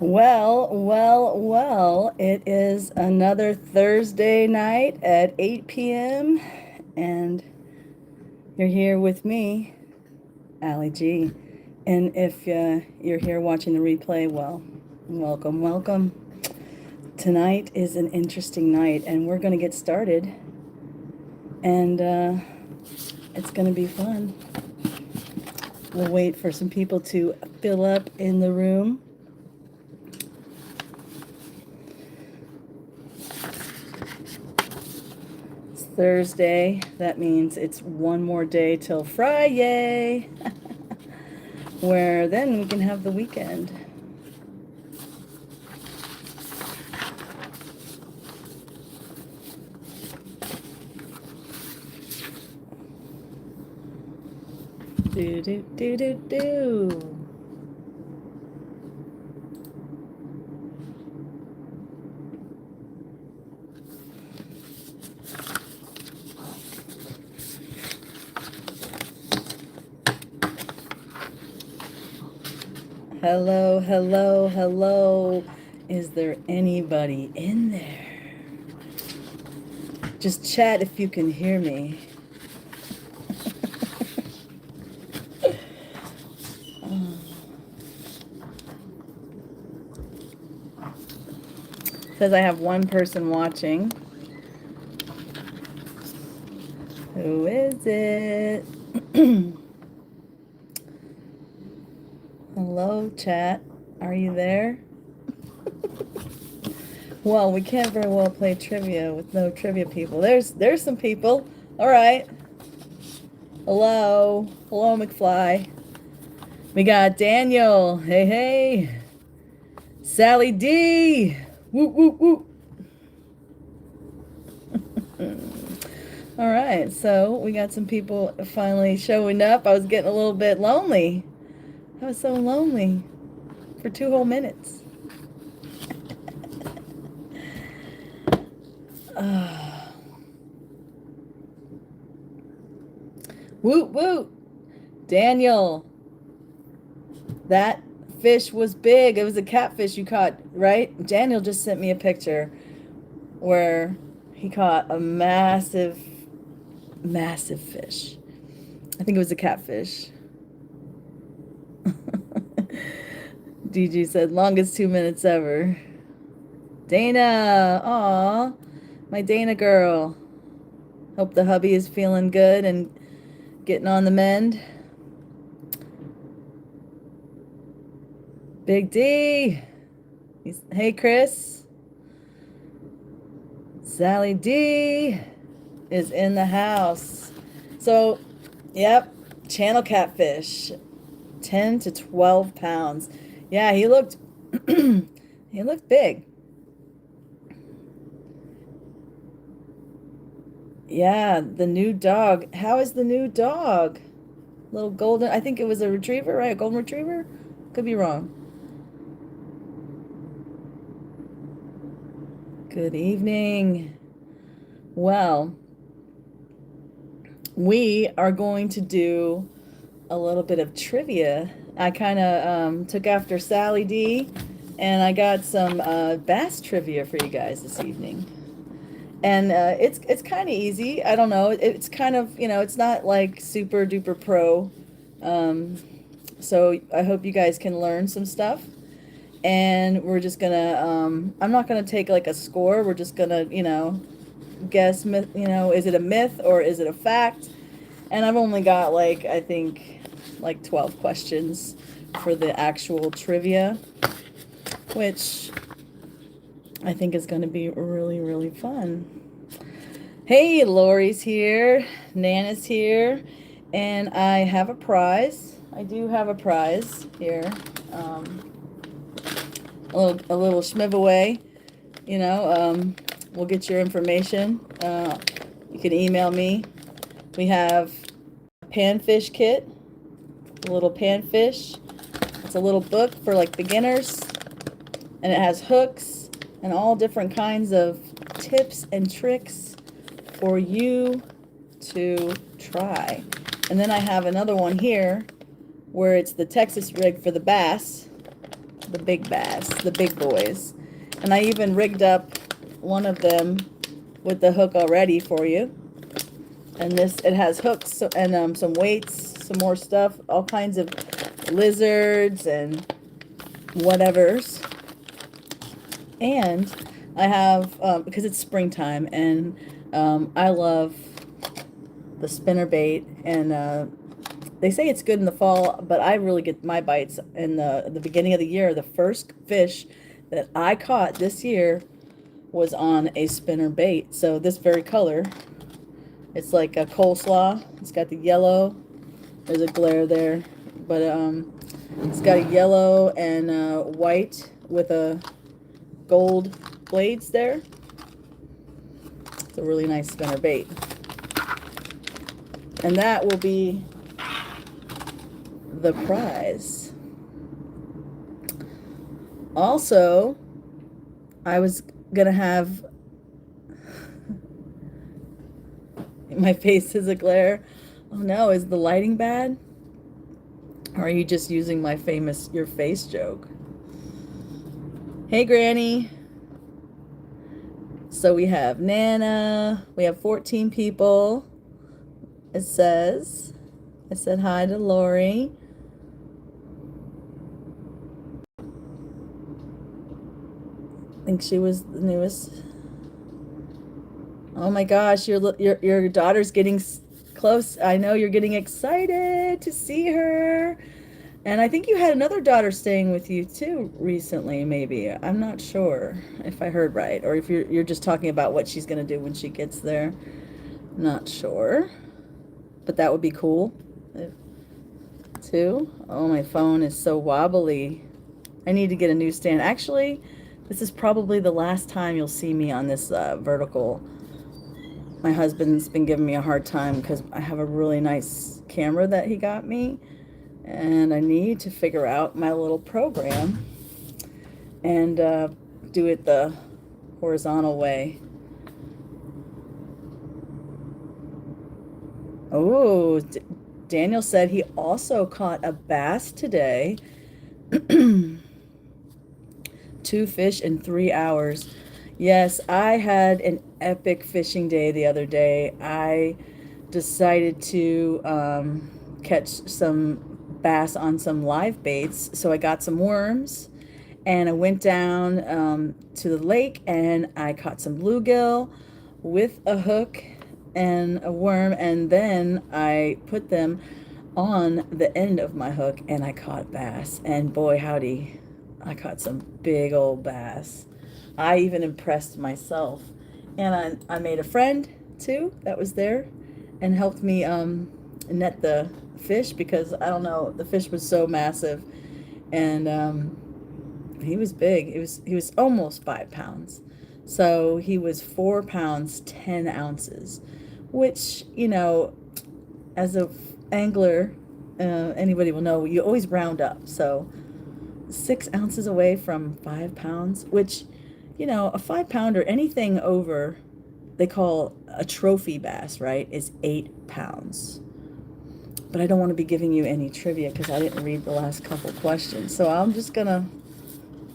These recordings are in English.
Well, it is another Thursday night at 8 p.m. and you're here with me, AllyG. And if you're here watching the replay, well, welcome. Tonight is an interesting night and we're going to get started. And it's going to be fun. We'll wait for some people to fill up in the room. Thursday. That means it's one more day till Friday, where then we can have the weekend. Do. Hello. Is there anybody in there? Just chat if you can hear me. Says I have one person watching. Who is it? Hello, chat. Are you there? Well, we can't very well play trivia with no trivia people. There's some people. All right. Hello, McFly. We got Daniel. Hey. Sally D. Woo. All right, so we got some people finally showing up. I was getting a little bit lonely. I was so lonely for 2 whole minutes. Woot. Daniel, that fish was big. It was a catfish you caught, right? Daniel just sent me a picture where he caught a massive fish. I think it was a catfish. DG said, longest 2 minutes ever. Dana, aw, my Dana girl. Hope the hubby is feeling good and getting on the mend. Big D. Hey, Chris. Sally D is in the house. So, yep, channel catfish. 10 to 12 pounds. Yeah, he looked he looked big. Yeah, the new dog. How is the new dog? Little golden, I think it was a retriever, right? A golden retriever? Could be wrong. Good evening. Well, we are going to do a little bit of trivia. I kind of took after Sally D, and I got some bass trivia for you guys this evening. And it's kind of easy. I don't know. It's kind of, it's not like super duper pro. So I hope you guys can learn some stuff. And we're just gonna, I'm not gonna take like a score. We're just gonna, guess, is it a myth or is it a fact? And I've only got like, I think, like 12 questions for the actual trivia, which I think is going to be really, really fun. Hey, Lori's here, Nana's here, and I have a prize. I do have a prize here. A little shmiv away, we'll get your information. You can email me. We have a panfish kit, a little panfish. It's a little book for like beginners, and it has hooks and all different kinds of tips and tricks for you to try. And then I have another one here where it's the Texas rig for the bass. the big bass, the big boys. And I even rigged up one of them with the hook already for you. And this, it has hooks and some weights, some more stuff, all kinds of lizards and whatevers. And I have, because it's springtime, and I love the spinner bait, and they say it's good in the fall, but I really get my bites in the beginning of the year. The first fish that I caught this year was on a spinner bait. So this very color, it's like a coleslaw. It's got the yellow. There's a glare there, but it's got a yellow and white with a gold blades there. It's a really nice spinner bait. And that will be the prize. Also, I was gonna have my face is a glare. Oh no, is the lighting bad? Or are you just using my famous your face joke? Hey Granny. So we have Nana, we have 14 people. It says, I said hi to Lori. I think she was the newest. Oh my gosh, your daughter's getting close. I know you're getting excited to see her. And I think you had another daughter staying with you too recently, maybe. I'm not sure if I heard right, or if you're just talking about what she's gonna do when she gets there. Not sure. But that would be cool too. Oh, my phone is so wobbly. I need to get a new stand. Actually, this is probably the last time you'll see me on this vertical. My husband's been giving me a hard time because I have a really nice camera that he got me, and I need to figure out my little program and do it the horizontal way. Oh, Daniel said he also caught a bass today. 2 fish in 3 hours. Yes, I had an epic fishing day the other day. I decided to catch some bass on some live baits. So I got some worms, and I went down to the lake, and I caught some bluegill with a hook and a worm, and then I put them on the end of my hook, and I caught bass. And boy, howdy, I caught some big old bass. I even impressed myself. And I made a friend too that was there and helped me net the fish, because I don't know, the fish was so massive, and he was big. He was almost 5 pounds. So he was 4 pounds 10 ounces, which, you know, as a angler, anybody will know, you always round up. So 6 ounces away from 5 pounds, which, you know, a 5-pounder, anything over, they call a trophy bass, right, is 8 pounds. But I don't want to be giving you any trivia because I didn't read the last couple questions. So I'm just gonna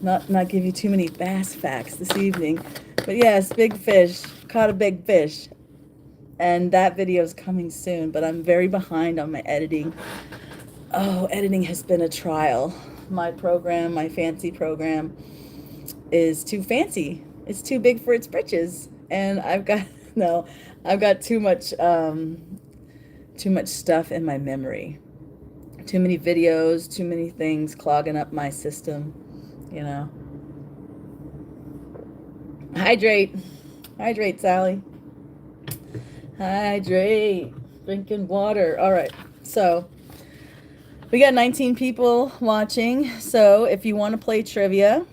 not give you too many bass facts this evening. But yes, big fish, caught a big fish. And that video is coming soon, but I'm very behind on my editing. Oh, editing has been a trial. My program, my fancy program, is too fancy. It's too big for its britches. And I've got, no, I've got too much stuff in my memory. Too many videos, too many things clogging up my system, you know. Hydrate. Hydrate, Sally. Hydrate. Drinking water. All right. So we got 19 people watching. So if you want to play trivia,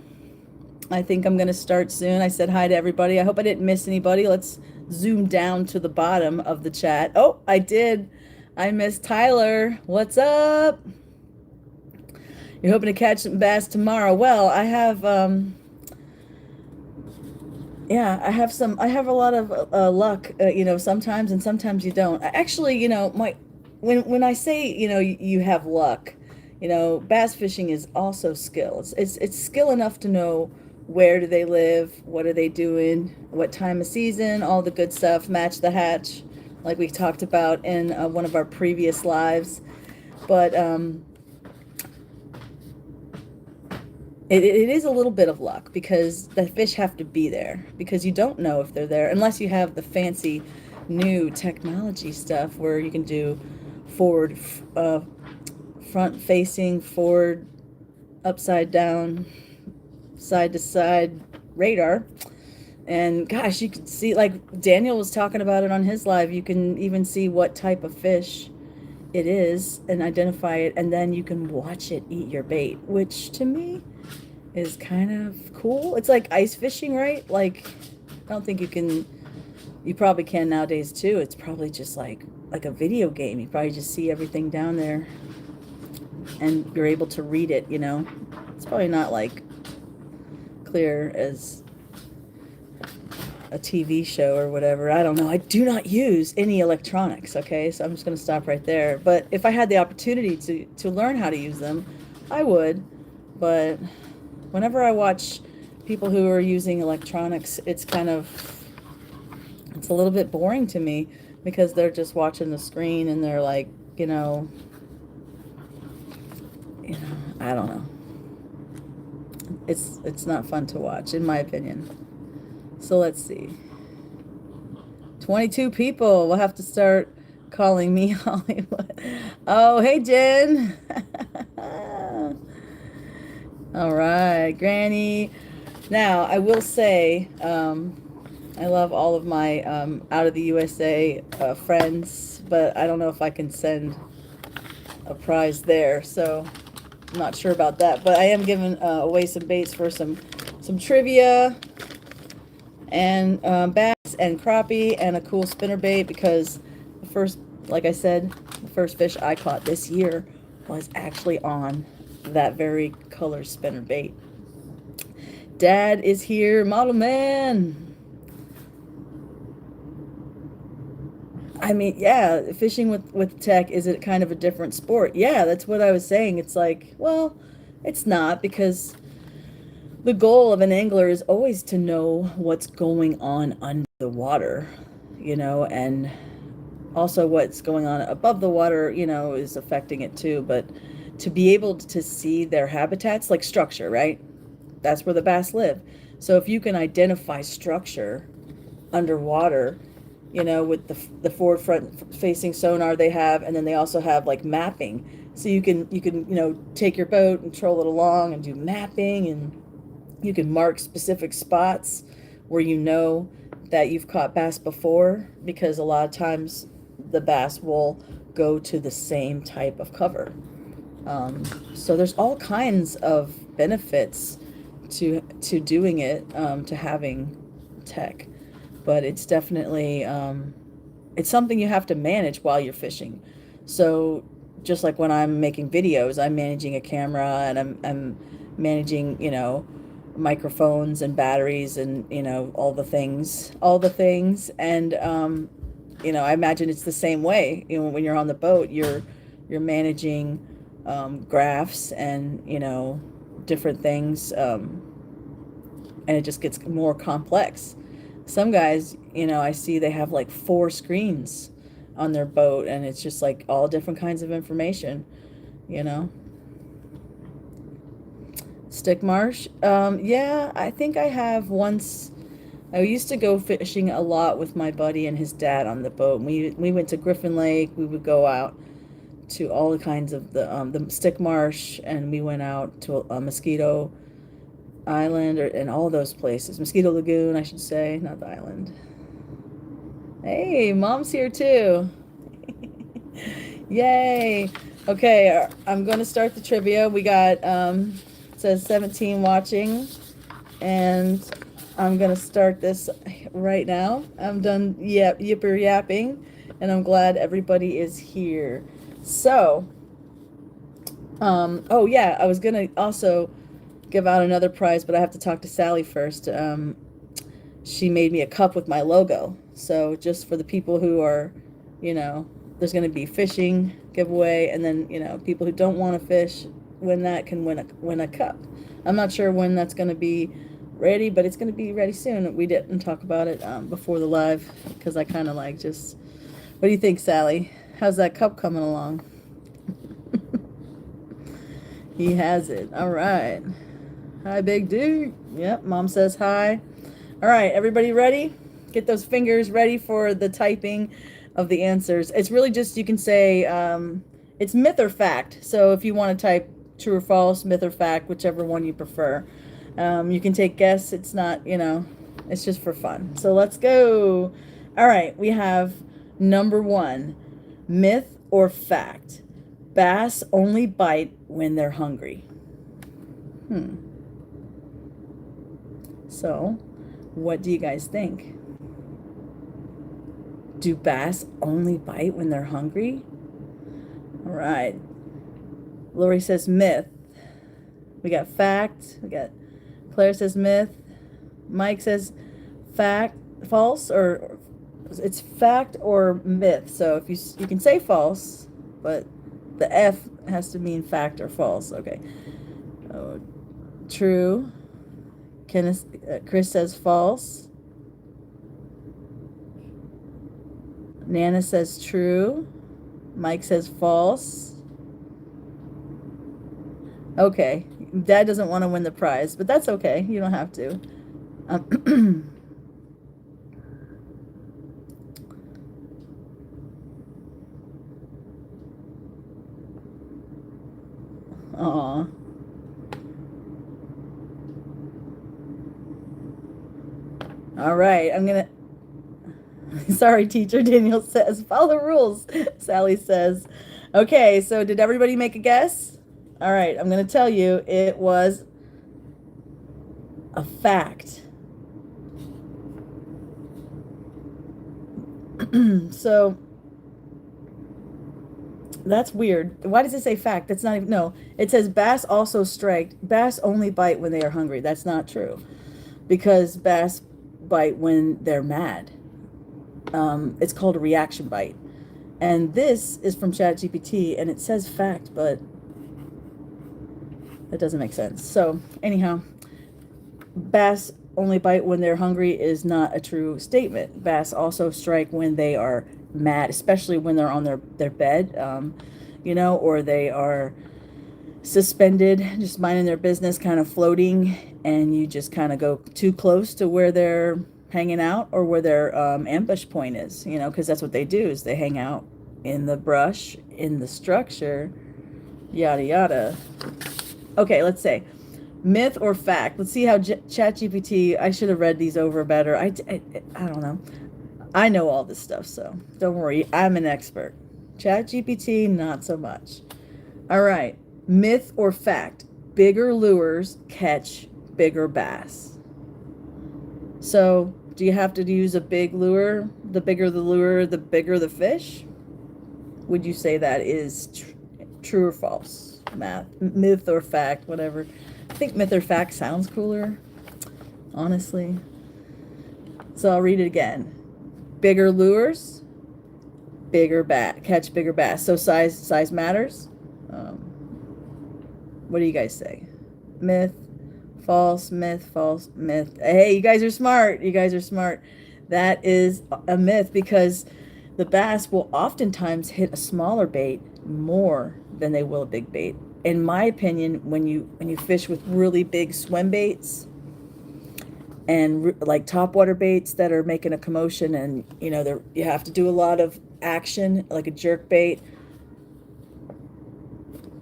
I think I'm going to start soon. I said hi to everybody. I hope I didn't miss anybody. Let's zoom down to the bottom of the chat. Oh, I did. I missed Tyler. What's up? You're hoping to catch some bass tomorrow. Well, I have, yeah, I have a lot of luck, you know, sometimes, and sometimes you don't. Actually, you know, when I say, you know, you have luck, You know, bass fishing is also skill. It's skill enough to know where do they live, what are they doing, what time of season, all the good stuff, match the hatch, like we talked about in one of our previous lives. But it is a little bit of luck because the fish have to be there because you don't know if they're there unless you have the fancy new technology stuff where you can do forward, front facing, forward, upside down, side to side radar. And gosh, you can see, like Daniel was talking about it on his live, you can even see what type of fish it is and identify it, and then you can watch it eat your bait, which to me is kind of cool. It's like ice fishing, right? Like, I don't think you can, you probably can nowadays too. It's probably just like a video game. You probably just see everything down there and you're able to read it, you know. It's probably not like clear as a TV show or whatever. I don't know. I do not use any electronics, okay? So I'm just going to stop right there. But if I had the opportunity to learn how to use them, I would. But whenever I watch people who are using electronics, it's a little bit boring to me because they're just watching the screen and they're like, I don't know. It's not fun to watch, in my opinion. So let's see. 22 people. We'll have to start calling me Hollywood. Oh, hey, Jen. All right, Granny. Now, I will say, I love all of my out of the USA friends, but I don't know if I can send a prize there, so I'm not sure about that. But I am giving away some baits for some trivia and bass and crappie and a cool spinner bait because the first, like I said, the first fish I caught this year was actually on that very color spinner bait. Dad is here, model man. I mean, yeah, fishing with tech, is it kind of a different sport? Yeah, that's what I was saying. It's like, well, it's not because the goal of an angler is always to know what's going on under the water, and also what's going on above the water, is affecting it too. But to be able to see their habitats, like structure, right? That's where the bass live. So if you can identify structure underwater, with the forward front facing sonar they have, and then they also have like mapping. So you can take your boat and troll it along and do mapping, and you can mark specific spots where that you've caught bass before, because a lot of times the bass will go to the same type of cover. So there's all kinds of benefits to doing it, to having tech, but it's definitely it's something you have to manage while you're fishing. So just like when I'm making videos, I'm managing a camera and I'm managing microphones and batteries and all the things. And I imagine it's the same way. When you're on the boat, you're managing graphs and different things, and it just gets more complex. Some guys, I see they have like 4 screens on their boat, and it's just like all different kinds of information, Stick marsh. Yeah, I think I have once. I used to go fishing a lot with my buddy and his dad on the boat. We went to Griffin Lake. We would go out to all the kinds of the Stick Marsh, and we went out to Mosquito Island, and all those places. Mosquito Lagoon, I should say, not the island. Hey, Mom's here too. Yay. Okay, I'm going to start the trivia. We got, it says 17 watching, and I'm going to start this right now. I'm done yipper yapping, and I'm glad everybody is here. So, oh yeah, I was going to also give out another prize, but I have to talk to Sally first. She made me a cup with my logo. So just for the people who are, there's going to be fishing giveaway, and then people who don't want to fish win that can win a cup. I'm not sure when that's going to be ready, but it's going to be ready soon. We didn't talk about it before the live because I kind of like just. What do you think, Sally? How's that cup coming along? He has it. All right. Hi, big dude. Yep, Mom says hi. All right, everybody ready? Get those fingers ready for the typing of the answers. It's really just, you can say, it's myth or fact. So if you want to type true or false, myth or fact, whichever one you prefer. You can take guess. It's not, it's just for fun. So let's go. All right, we have number 1, myth or fact. Bass only bite when they're hungry. So, what do you guys think? Do bass only bite when they're hungry? All right. Lori says myth. We got fact. We got Claire says myth. Mike says fact, false, or it's fact or myth. So if you can say false, but the F has to mean fact or false. Okay. Oh, true. Chris says false. Nana says true. Mike says false. Okay. Dad doesn't want to win the prize, but that's okay. You don't have to. Aw. All right, I'm gonna. Sorry, teacher. Daniel says follow the rules. Sally says, okay. So did everybody make a guess? All right, I'm gonna tell you it was a fact. So that's weird. Why does it say fact? That's not even, no. It says bass also strike. Bass only bite when they are hungry. That's not true, because bass bite when they're mad. It's called a reaction bite. And this is from ChatGPT, and it says fact, but that doesn't make sense. So anyhow, bass only bite when they're hungry is not a true statement. Bass also strike when they are mad, especially when they're on their bed, or they are suspended, just minding their business, kind of floating, and you just kind of go too close to where they're hanging out or where their ambush point is, because that's what they do, is they hang out in the brush, in the structure, yada yada. Okay, let's say myth or fact. Let's see how ChatGPT. I should have read these over better. I don't know. I know all this stuff, so don't worry. I'm an expert. ChatGPT, not so much. All right. Myth or fact. Bigger lures catch bigger bass. So, do you have to use a big lure? The bigger the lure, the bigger the fish? Would you say that is true or false? Myth or fact, whatever. I think myth or fact sounds cooler, honestly. So I'll read it again. Bigger lures, bigger catch bigger bass. So size matters. What do you guys say? Myth, false, myth, false, myth. Hey, you guys are smart. You guys are smart. That is a myth, because the bass will oftentimes hit a smaller bait more than they will a big bait. In my opinion, when you fish with really big swim baits and like topwater baits that are making a commotion, and you have to do a lot of action, like a jerk bait,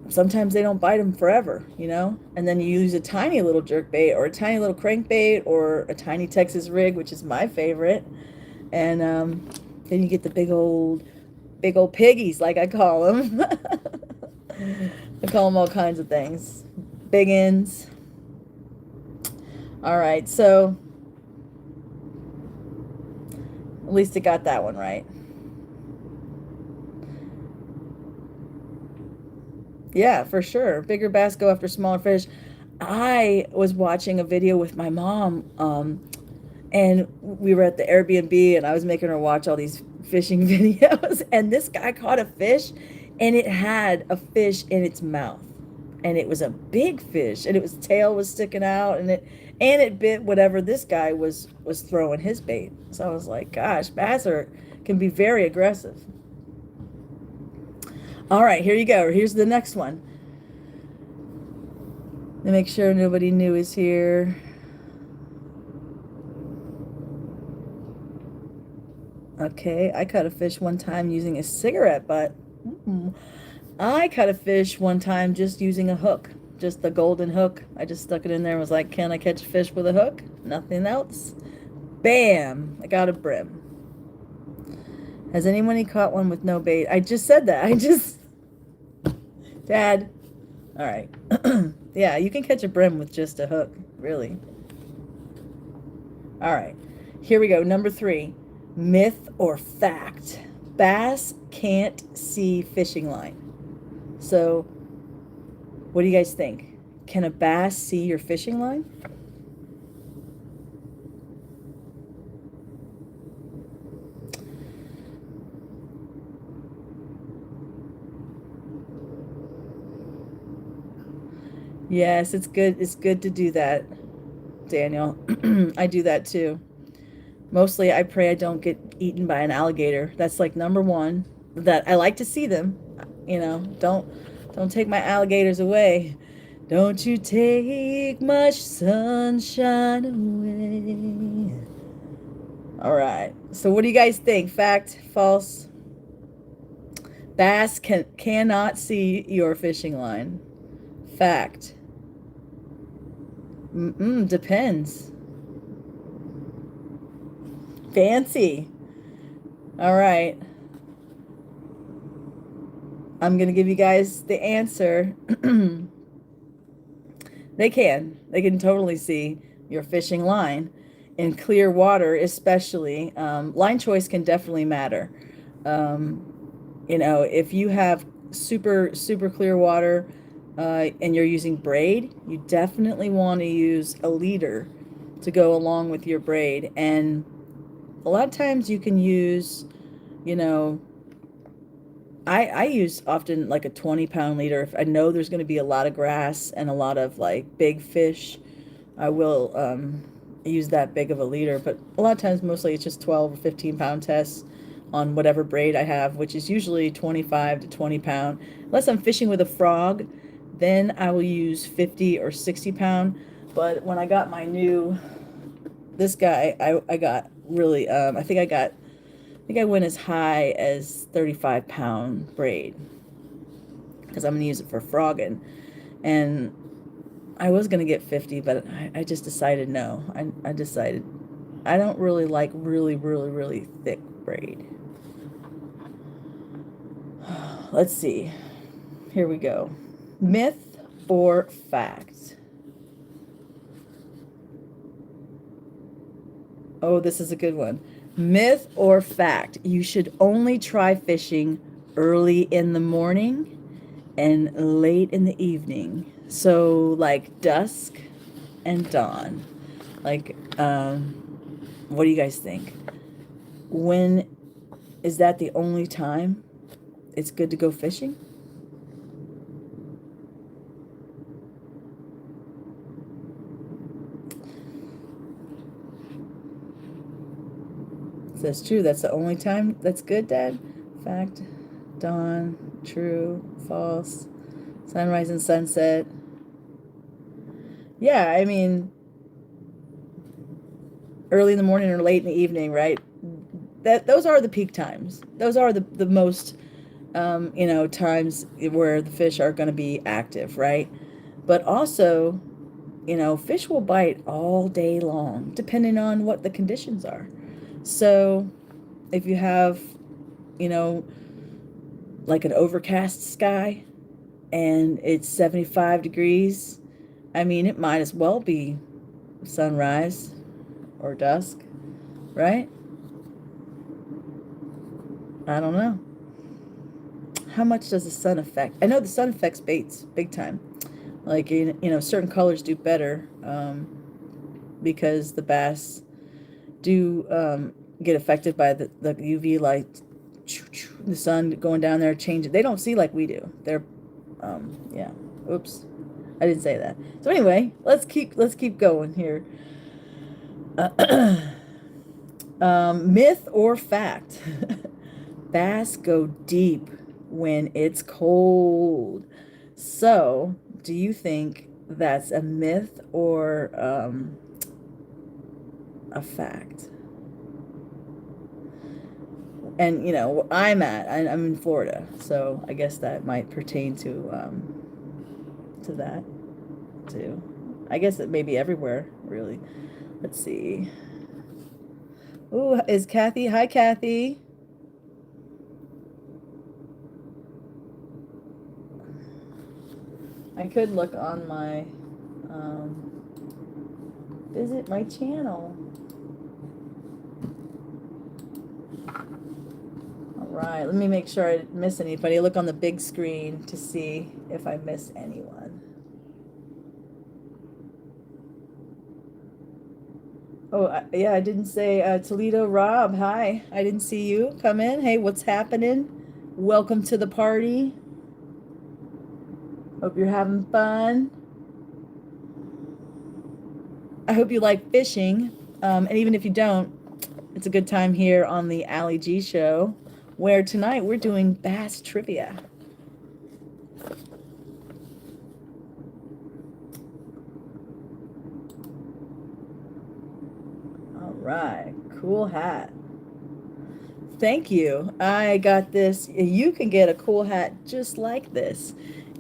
sometimes they don't bite them forever, and then you use a tiny little jerk bait or a tiny little crankbait or a tiny Texas rig, which is my favorite, and then you get the big old piggies, like I call them. I call them all kinds of things. Big ends. All right, so at least I got that one right. Yeah, for sure. Bigger bass go after smaller fish. I was watching a video with my mom, and we were at the Airbnb, and I was making her watch all these fishing videos, and this guy caught a fish, and it had a fish in its mouth, and it was a big fish, and its tail was sticking out, and it bit whatever this guy was throwing his bait. So I was like, gosh, bass can be very aggressive. All right, here you go. Here's the next one. To make sure nobody new is here. Okay, I caught a fish one time using a cigarette butt. I caught a fish one time just using a hook, just the golden hook. I just stuck it in there and was like, can I catch a fish with a hook? Nothing else. Bam! I got a brim. Has anybody caught one with no bait? I just said that. Dad. All right. Yeah, you can catch a brim with just a hook, really. All right. Here we go. Number 3. Myth or fact? Bass can't see fishing line. So, what do you guys think? Can a bass see your fishing line? Yes, it's good. It's good to do that, Daniel. I do that too. Mostly I pray I don't get eaten by an alligator. That's like number one. That I like to see them. You know, don't take my alligators away. Don't you take much sunshine away. All right. So what do you guys think? Fact, false? Bass cannot see your fishing line. Fact. Depends. Fancy. All right. I'm going to give you guys the answer. They can totally see your fishing line in clear water, especially. Line choice can definitely matter. You know, if you have super, super clear water and you're using braid, you definitely want to use a leader to go along with your braid. And a lot of times you can use, you know, I use often like a 20-pound leader. If I know there's going to be a lot of grass and a lot of like big fish, I will use that big of a leader. But a lot of times, mostly it's just 12 or 15-pound tests on whatever braid I have, which is usually 25 to 20 pound. Unless I'm fishing with a frog, then I will use 50 or 60 pound. But when I got my new, this guy, I got really, I think I went as high as 35-pound braid because I'm going to use it for frogging. And I was going to get 50, but I just decided no. I decided I don't really like really, really, really thick braid. Let's see. Here we go. Myth or fact? Oh, this is a good one. Myth or fact? You should only try fishing early in the morning and late in the evening. So like dusk and dawn. Like, what do you guys think? When is that the only time it's good to go fishing? That's true. That's the only time that's good, Dad? Fact, dawn, true, false, sunrise and sunset. Yeah, I mean, early in the morning or late in the evening, right? Those are the peak times. Those are the most, you know, times where the fish are going to be active, right? But also, you know, fish will bite all day long, depending on what the conditions are. So if you have, you know, like an overcast sky and it's 75 degrees, I mean, it might as well be sunrise or dusk, right? I don't know. How much does the sun affect? I know the sun affects baits big time. Like, you know, certain colors do better because the bass do get affected by the UV light. the sun going down there changing. They don't see like we do. They're, yeah. Oops, I didn't say that. So anyway, let's keep going here. Myth or fact? Bass go deep when it's cold. So, do you think that's a myth or a fact? And where I'm in Florida, so I guess that might pertain to that too. I guess it may be everywhere, really. Let's see. Ooh, is Kathy? Hi, Kathy. I could look on my visit my channel. All right, let me make sure I didn't miss anybody. Look on the big screen to see if I missed anyone. Oh, yeah, I didn't say Toledo Rob. Hi, I didn't see you. Come in. Hey, what's happening? Welcome to the party. Hope you're having fun. I hope you like fishing. And even if you don't, it's a good time here on the AllyG show, where tonight we're doing bass trivia. All right, cool hat. Thank you. I got this. You can get a cool hat just like this.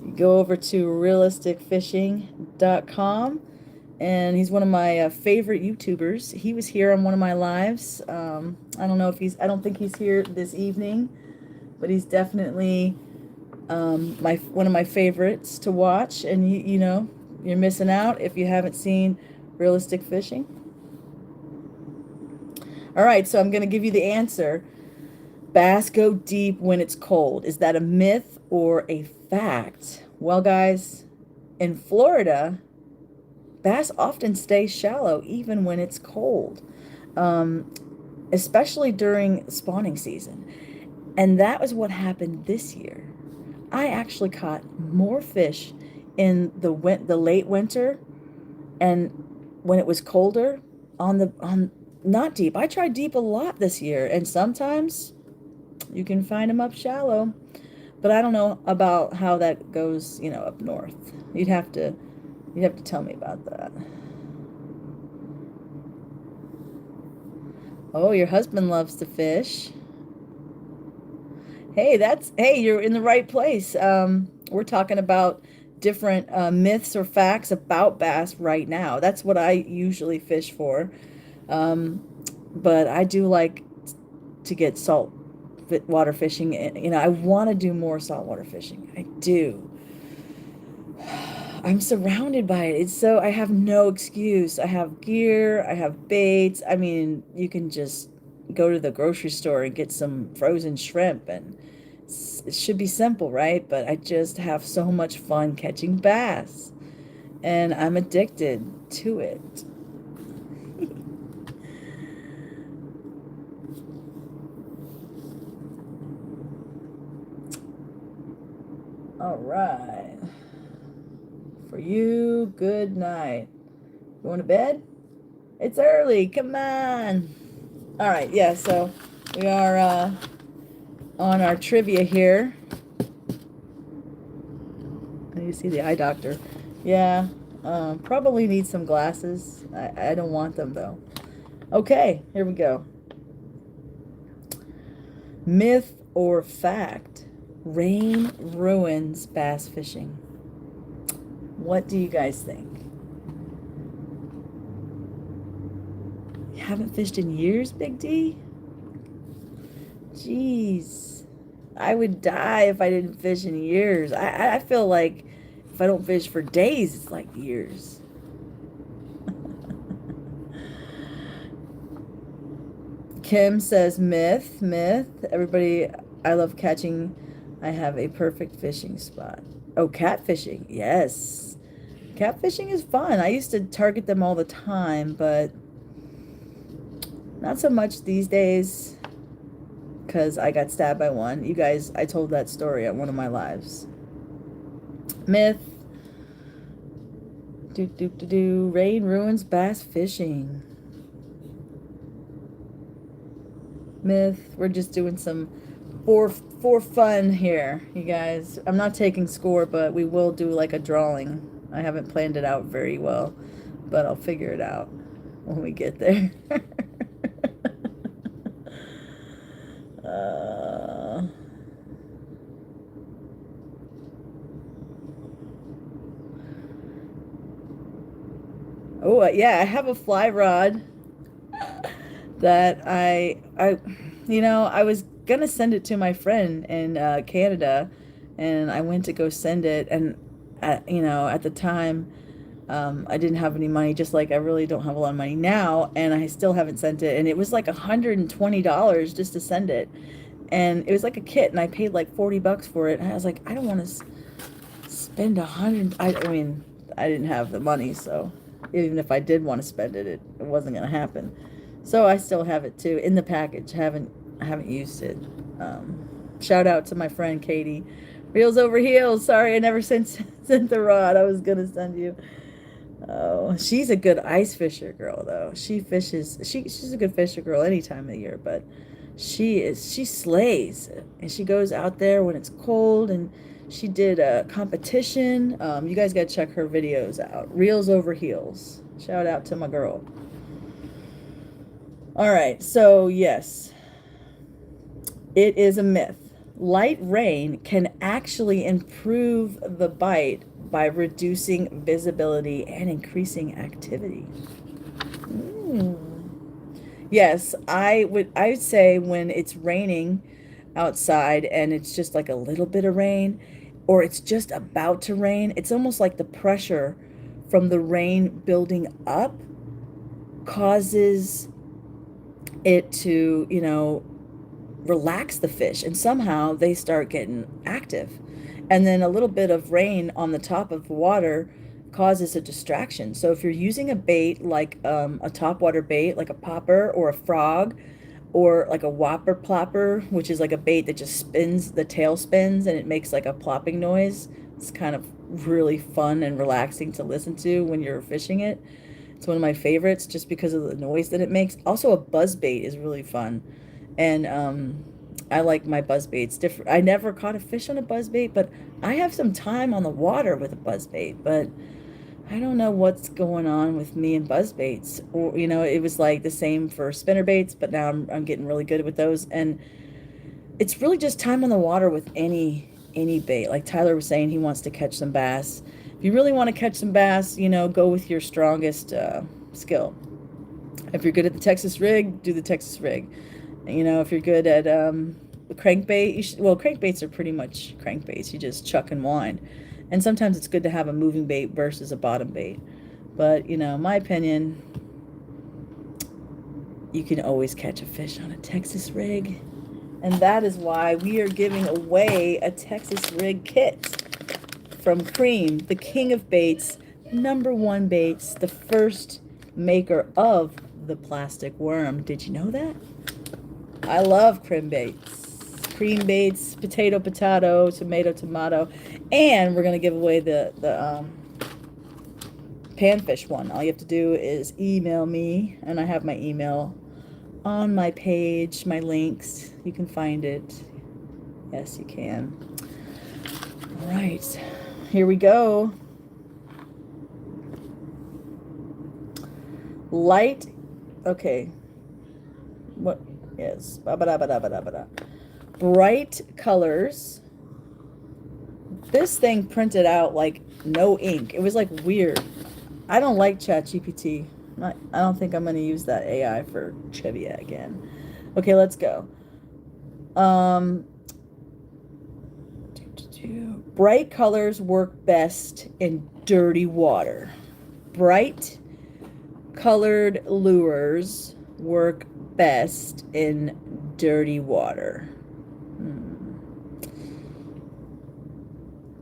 You go over to realisticfishing.com, and he's one of my favorite YouTubers. He was here on one of my lives. I don't know if I don't think he's here this evening, but he's definitely one of my favorites to watch. And you're missing out if you haven't seen Realistic Fishing. All right, so I'm going to give you the answer. Bass go deep when it's cold. Is that a myth or a fact? Well, guys, in Florida, bass often stay shallow even when it's cold, especially during spawning season. And that was what happened this year. I actually caught more fish in the late winter, and when it was colder on not deep. I tried deep a lot this year, and sometimes you can find them up shallow, but I don't know about how that goes, up north. You'd have to tell me about that. Oh, your husband loves to fish. Hey, you're in the right place. We're talking about different myths or facts about bass right now. That's what I usually fish for. But I do like to get salt water fishing. I want to do more saltwater fishing. I do. I'm surrounded by it. I have no excuse. I have gear, I have baits. I mean, you can just go to the grocery store and get some frozen shrimp, and it should be simple, right? But I just have so much fun catching bass, and I'm addicted to it. All right. For you, good night. Going to bed? It's early. Come on. All right. Yeah, so we are on our trivia here. You see the eye doctor. Yeah. Probably need some glasses. I don't want them, though. Okay. Here we go. Myth or fact? Rain ruins bass fishing. What do you guys think? You haven't fished in years, Big D? Jeez. I would die if I didn't fish in years. I feel like if I don't fish for days, it's like years. Kim says myth. Everybody, I love catching. I have a perfect fishing spot. Oh, catfishing. Yes. Catfishing is fun. I used to target them all the time, but not so much these days because I got stabbed by one. You guys, I told that story at one of my lives. Myth. Rain ruins bass fishing. Myth. We're just doing some for fun here, you guys. I'm not taking score, but we will do like a drawing. I haven't planned it out very well, but I'll figure it out when we get there. Oh, yeah, I have a fly rod that I was gonna send it to my friend in Canada, and I went to go send it, and at the time, I didn't have any money, just like I really don't have a lot of money now, and I still haven't sent it, and it was like $120 just to send it, and it was like a kit, and I paid like $40 for it, and I was like, I don't want to spend 100. I mean, I didn't have the money, so even if I did want to spend it, it wasn't gonna happen. So I still have it too in the package. I haven't used it. Shout out to my friend Katie. Reels over heels. Sorry, I never sent the rod I was gonna send you. Oh, she's a good ice fisher girl though. She fishes. She's a good fisher girl any time of the year, but she slays, and she goes out there when it's cold, and she did a competition. You guys gotta check her videos out. Reels over heels. Shout out to my girl. All right, so yes, it is a myth. Light rain can actually improve the bite by reducing visibility and increasing activity. Yes, I would say when it's raining outside and it's just like a little bit of rain, or it's just about to rain, it's almost like the pressure from the rain building up causes it to, relax the fish, and somehow they start getting active. And then a little bit of rain on the top of the water causes a distraction. So if you're using a bait like a topwater bait, like a popper or a frog, or like a whopper plopper, which is like a bait that just spins, the tail spins, and it makes like a plopping noise. It's kind of really fun and relaxing to listen to when you're fishing it. It's one of my favorites just because of the noise that it makes. Also, a buzz bait is really fun. And I like my buzz baits different. I never caught a fish on a buzz bait, but I have some time on the water with a buzz bait. But I don't know what's going on with me and buzz baits. Or, it was like the same for spinner baits, but now I'm getting really good with those. And it's really just time on the water with any bait. Like Tyler was saying, he wants to catch some bass. If you really want to catch some bass, go with your strongest skill. If you're good at the Texas rig, do the Texas rig. If you're good at the crankbait, crankbaits are pretty much crankbaits. You just chuck and wind. And sometimes it's good to have a moving bait versus a bottom bait. But, my opinion, you can always catch a fish on a Texas rig. And that is why we are giving away a Texas rig kit from Cream, the king of baits, #1 baits, the first maker of the plastic worm. Did you know that? I love cream baits, potato, tomato, and we're gonna give away the panfish one. All you have to do is email me, and I have my email on my page, my links. You can find it. Yes, you can. All right, here we go. Light. Okay. What? Yes. Bright colors. This thing printed out like no ink. It was like weird. I don't like ChatGPT. I don't think I'm going to use that AI for trivia again. Okay, let's go. Bright colors work best in dirty water. Bright colored lures work best in dirty water.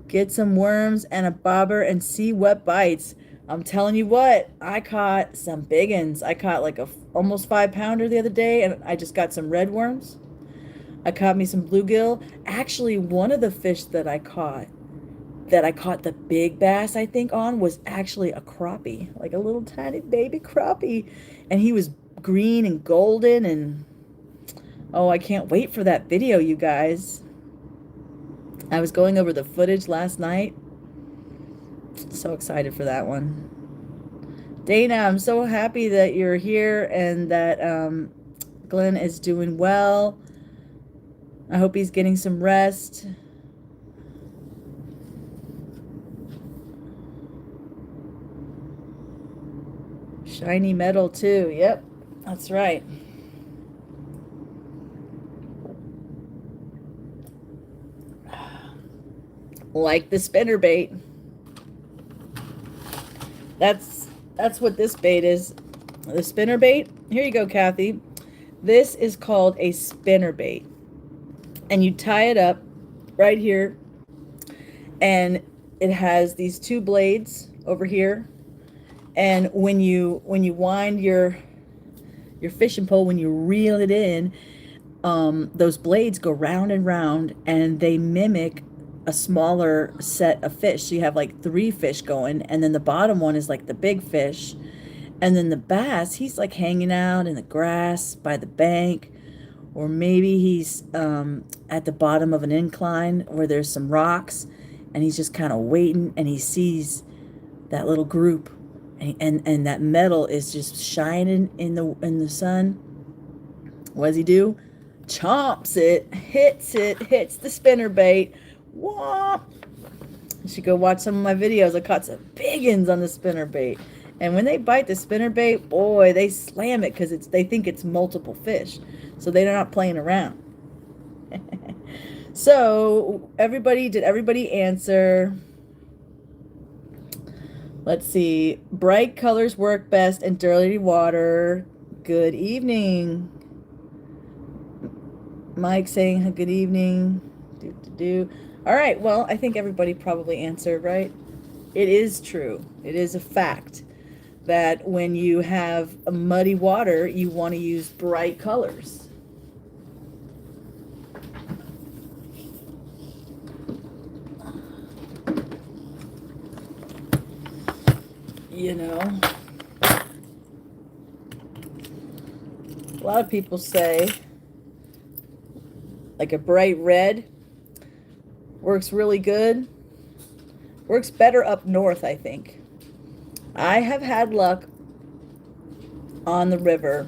Get some worms and a bobber and see what bites. I'm telling you what, I caught some big uns. I caught like a almost 5-pounder the other day, and I just got some red worms. I caught me some bluegill. Actually, one of the fish that I caught the big bass, I think, on was actually a crappie, like a little tiny baby crappie. And he was green and golden. And oh, I can't wait for that video, you guys. I was going over the footage last night. So excited for that one. Dana, I'm so happy that you're here and that Glenn is doing well. I hope he's getting some rest. Shiny metal too. Yep, that's right. Like the spinner bait. That's what this bait is. The spinner bait. Here you go, Kathy. This is called a spinner bait. And you tie it up right here. And it has these two blades over here. And when you wind your fishing pole, when you reel it in, those blades go round and round, and they mimic a smaller set of fish. So you have like 3 fish going, and then the bottom one is like the big fish. And then the bass, he's like hanging out in the grass by the bank, or maybe he's at the bottom of an incline where there's some rocks, and he's just kind of waiting, and he sees that little group, and that metal is just shining in the sun. What does he do? Chomps it, hits the spinner bait. Whoa! You should go watch some of my videos. I caught some big ones on the spinner bait. And when they bite the spinner bait, boy, they slam it because they think it's multiple fish. So they're not playing around. So did everybody answer? Let's see. Bright colors work best in dirty water. Good evening. Mike saying good evening. All right, well, I think everybody probably answered, right? It is true. It is a fact that when you have a muddy water, you want to use bright colors. You know, a lot of people say like a bright red works really good. Works better up north, I think. I have had luck on the river,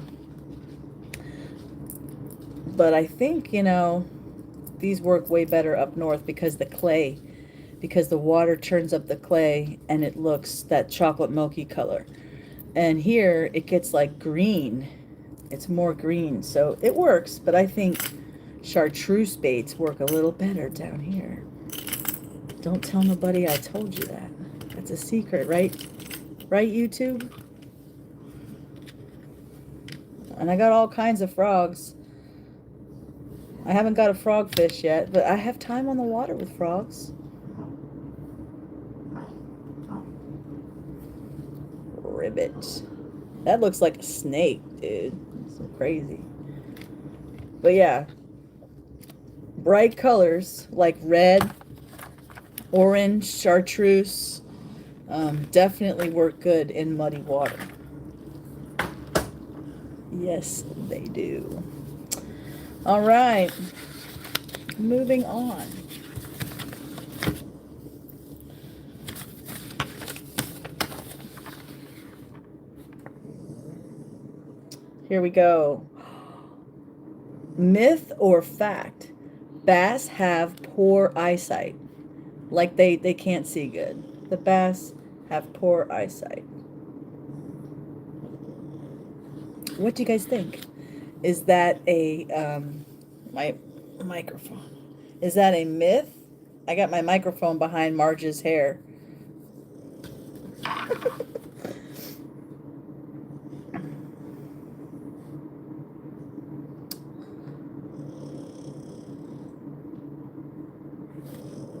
but I think, these work way better up north because the water churns up the clay and it looks that chocolate milky color. And here it gets like green. It's more green, so it works, but I think chartreuse baits work a little better down here. Don't tell nobody I told you that. That's a secret, right? Right, YouTube? And I got all kinds of frogs. I haven't got a frogfish yet, but I have time on the water with frogs. Ribbit. That looks like a snake, dude. It's so crazy. But yeah. Bright colors like red, orange, chartreuse definitely work good in muddy water. Yes, they do. All right. Moving on. Here we go. Myth or fact? Bass have poor eyesight. Like they can't see good. The bass have poor eyesight. What do you guys think? Is that a my microphone? Is that a myth? I got my microphone behind Marge's hair.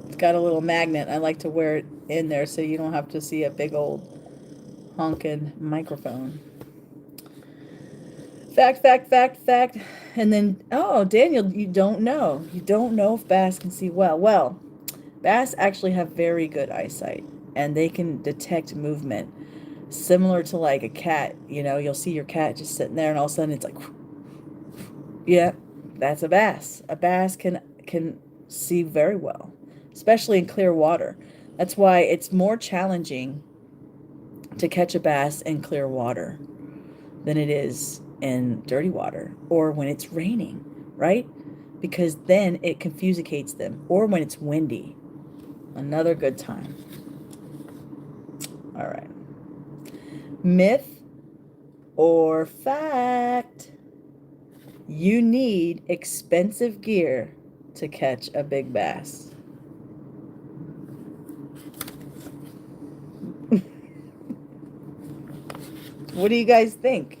It's got a little magnet. I like to wear it in there so you don't have to see a big old honking microphone. Fact, fact, fact, fact. And then, oh, Daniel, you don't know. You don't know if bass can see well. Well, bass actually have very good eyesight and they can detect movement. Similar to like a cat, you know, you'll see your cat just sitting there and all of a sudden it's like, yeah, that's a bass. A bass can see very well, especially in clear water. That's why it's more challenging to catch a bass in clear water than it is in dirty water or when it's raining, right? Because then it confusicates them, or when it's windy. Another good time. All right. Myth or fact? You need expensive gear to catch a big bass. What do you guys think?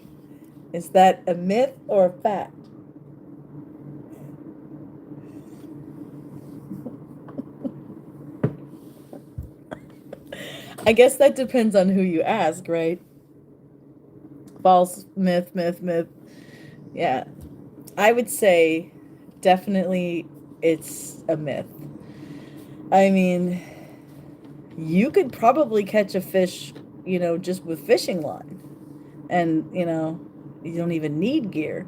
Is that a myth or a fact? I guess that depends on who you ask, right? False, myth, myth, myth. Yeah. I would say definitely it's a myth. I mean, you could probably catch a fish, you know, just with fishing line. And, you know, you don't even need gear.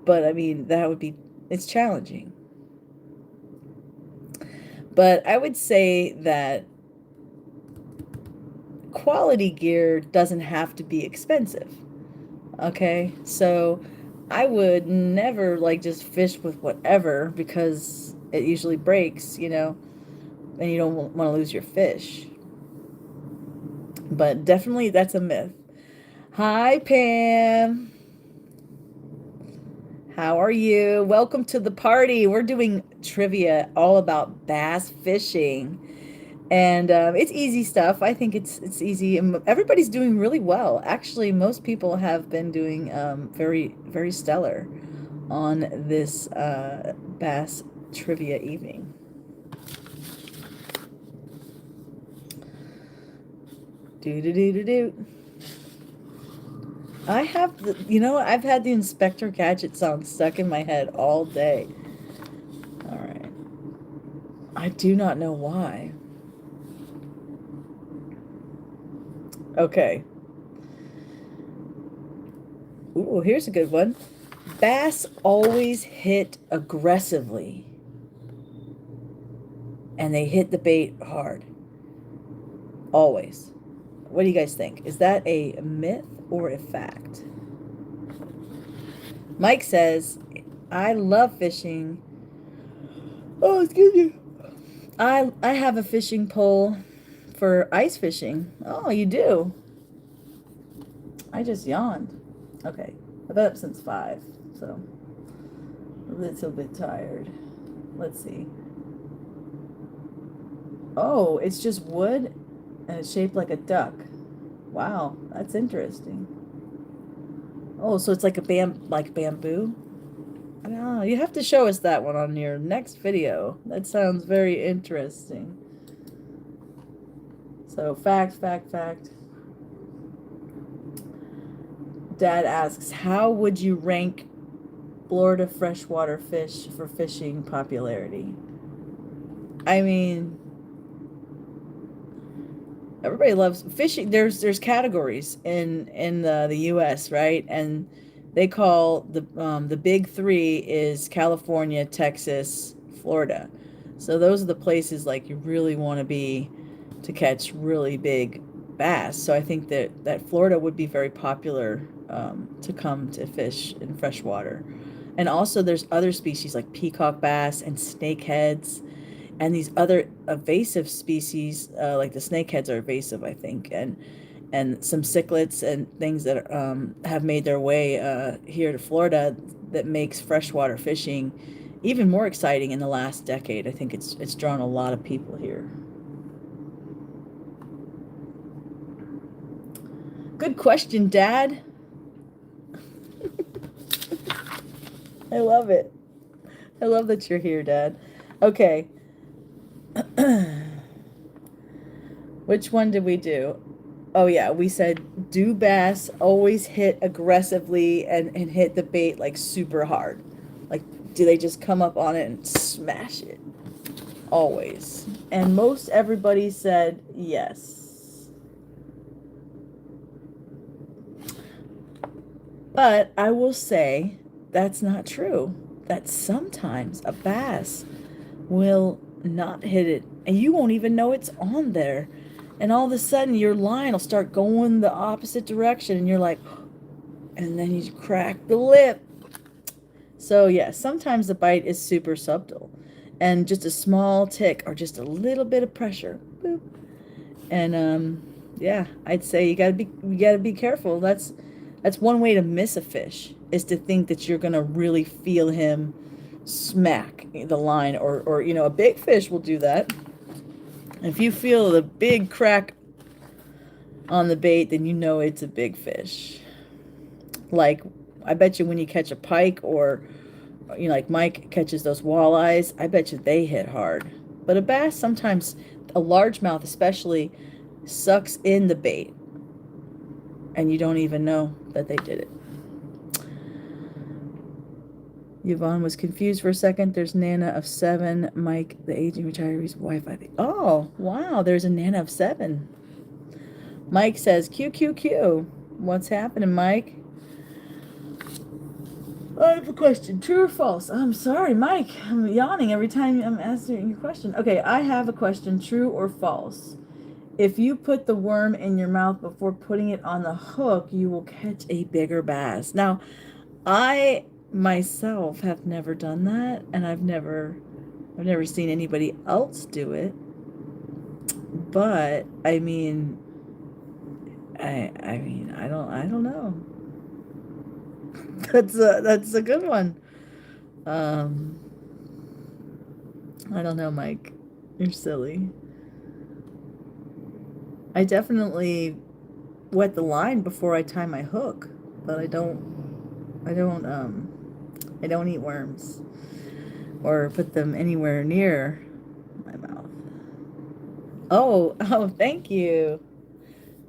But I mean, that would be, it's challenging. But I would say that quality gear doesn't have to be expensive. Okay? So I would never like just fish with whatever because it usually breaks, you know, and you don't want to lose your fish. But definitely that's a myth. Hi, Pam. How are you? Welcome to the party. We're doing trivia all about bass fishing. And it's easy stuff. I think it's easy. And everybody's doing really well. Actually, most people have been doing very, very stellar on this bass trivia evening. Do do do do do. I have the, you know, I've had the Inspector Gadget song stuck in my head all day. All right. I do not know why. Okay. Ooh, here's a good one. Bass always hit aggressively, and they hit the bait hard. Always. What do you guys think? Is that a myth or a fact? Mike says, I love fishing. Oh, excuse me. I have a fishing pole for ice fishing. Oh, you do? I just yawned. Okay. I've been up since 5, so a little bit tired. Let's see. Oh, it's just wood and it's shaped like a duck. Wow, that's interesting. Oh, so it's like like bamboo? I don't know. You have to show us that one on your next video. That sounds very interesting. So, fact, fact, fact. Dad asks, how would you rank Florida freshwater fish for fishing popularity? I mean, everybody loves fishing. There's categories in the U.S., right? And they call the big three is California, Texas, Florida. So those are the places like you really want to be to catch really big bass. So I think that Florida would be very popular to come to fish in freshwater. And also there's other species like peacock bass and snakeheads and these other evasive species, like the snakeheads are evasive, I think, and some cichlids and things that have made their way here to Florida that makes freshwater fishing even more exciting in the last decade. I think it's drawn a lot of people here. Good question, Dad. I love it. I love that you're here, Dad. Okay. Which one did we do? Oh yeah, we said do bass, always hit aggressively and hit the bait like super hard. Like, do they just come up on it and smash it? Always. And most everybody said yes. But I will say that's not true. That sometimes a bass will not hit it and you won't even know it's on there. And all of a sudden your line will start going the opposite direction and you're like, and then you crack the lip. So yeah, sometimes the bite is super subtle and just a small tick or just a little bit of pressure. Boop. And yeah, I'd say you gotta be careful. That's one way to miss a fish is to think that you're gonna really feel him smack the line or a big fish will do that. If you feel the big crack on the bait, then you know it's a big fish. Like I bet you when you catch a pike or like Mike catches those walleyes, I bet you they hit hard. But a bass sometimes, a largemouth especially, sucks in the bait and you don't even know that they did it. Yvonne was confused for a second. There's Nana of 7. Mike, the aging retiree's wife, I think. Oh, wow, there's a Nana of 7. Mike says, Q, Q, Q. What's happening, Mike? I have a question. True or false? I'm sorry, Mike. I'm yawning every time I'm answering your question. Okay, I have a question. True or false? If you put the worm in your mouth before putting it on the hook, you will catch a bigger bass. Now, I myself have never done that, and I've never seen anybody else do it. But I mean, I don't know. That's a good one. Um, I don't know, Mike. You're silly. I definitely wet the line before I tie my hook, but I don't eat worms or put them anywhere near my mouth. Oh, thank you.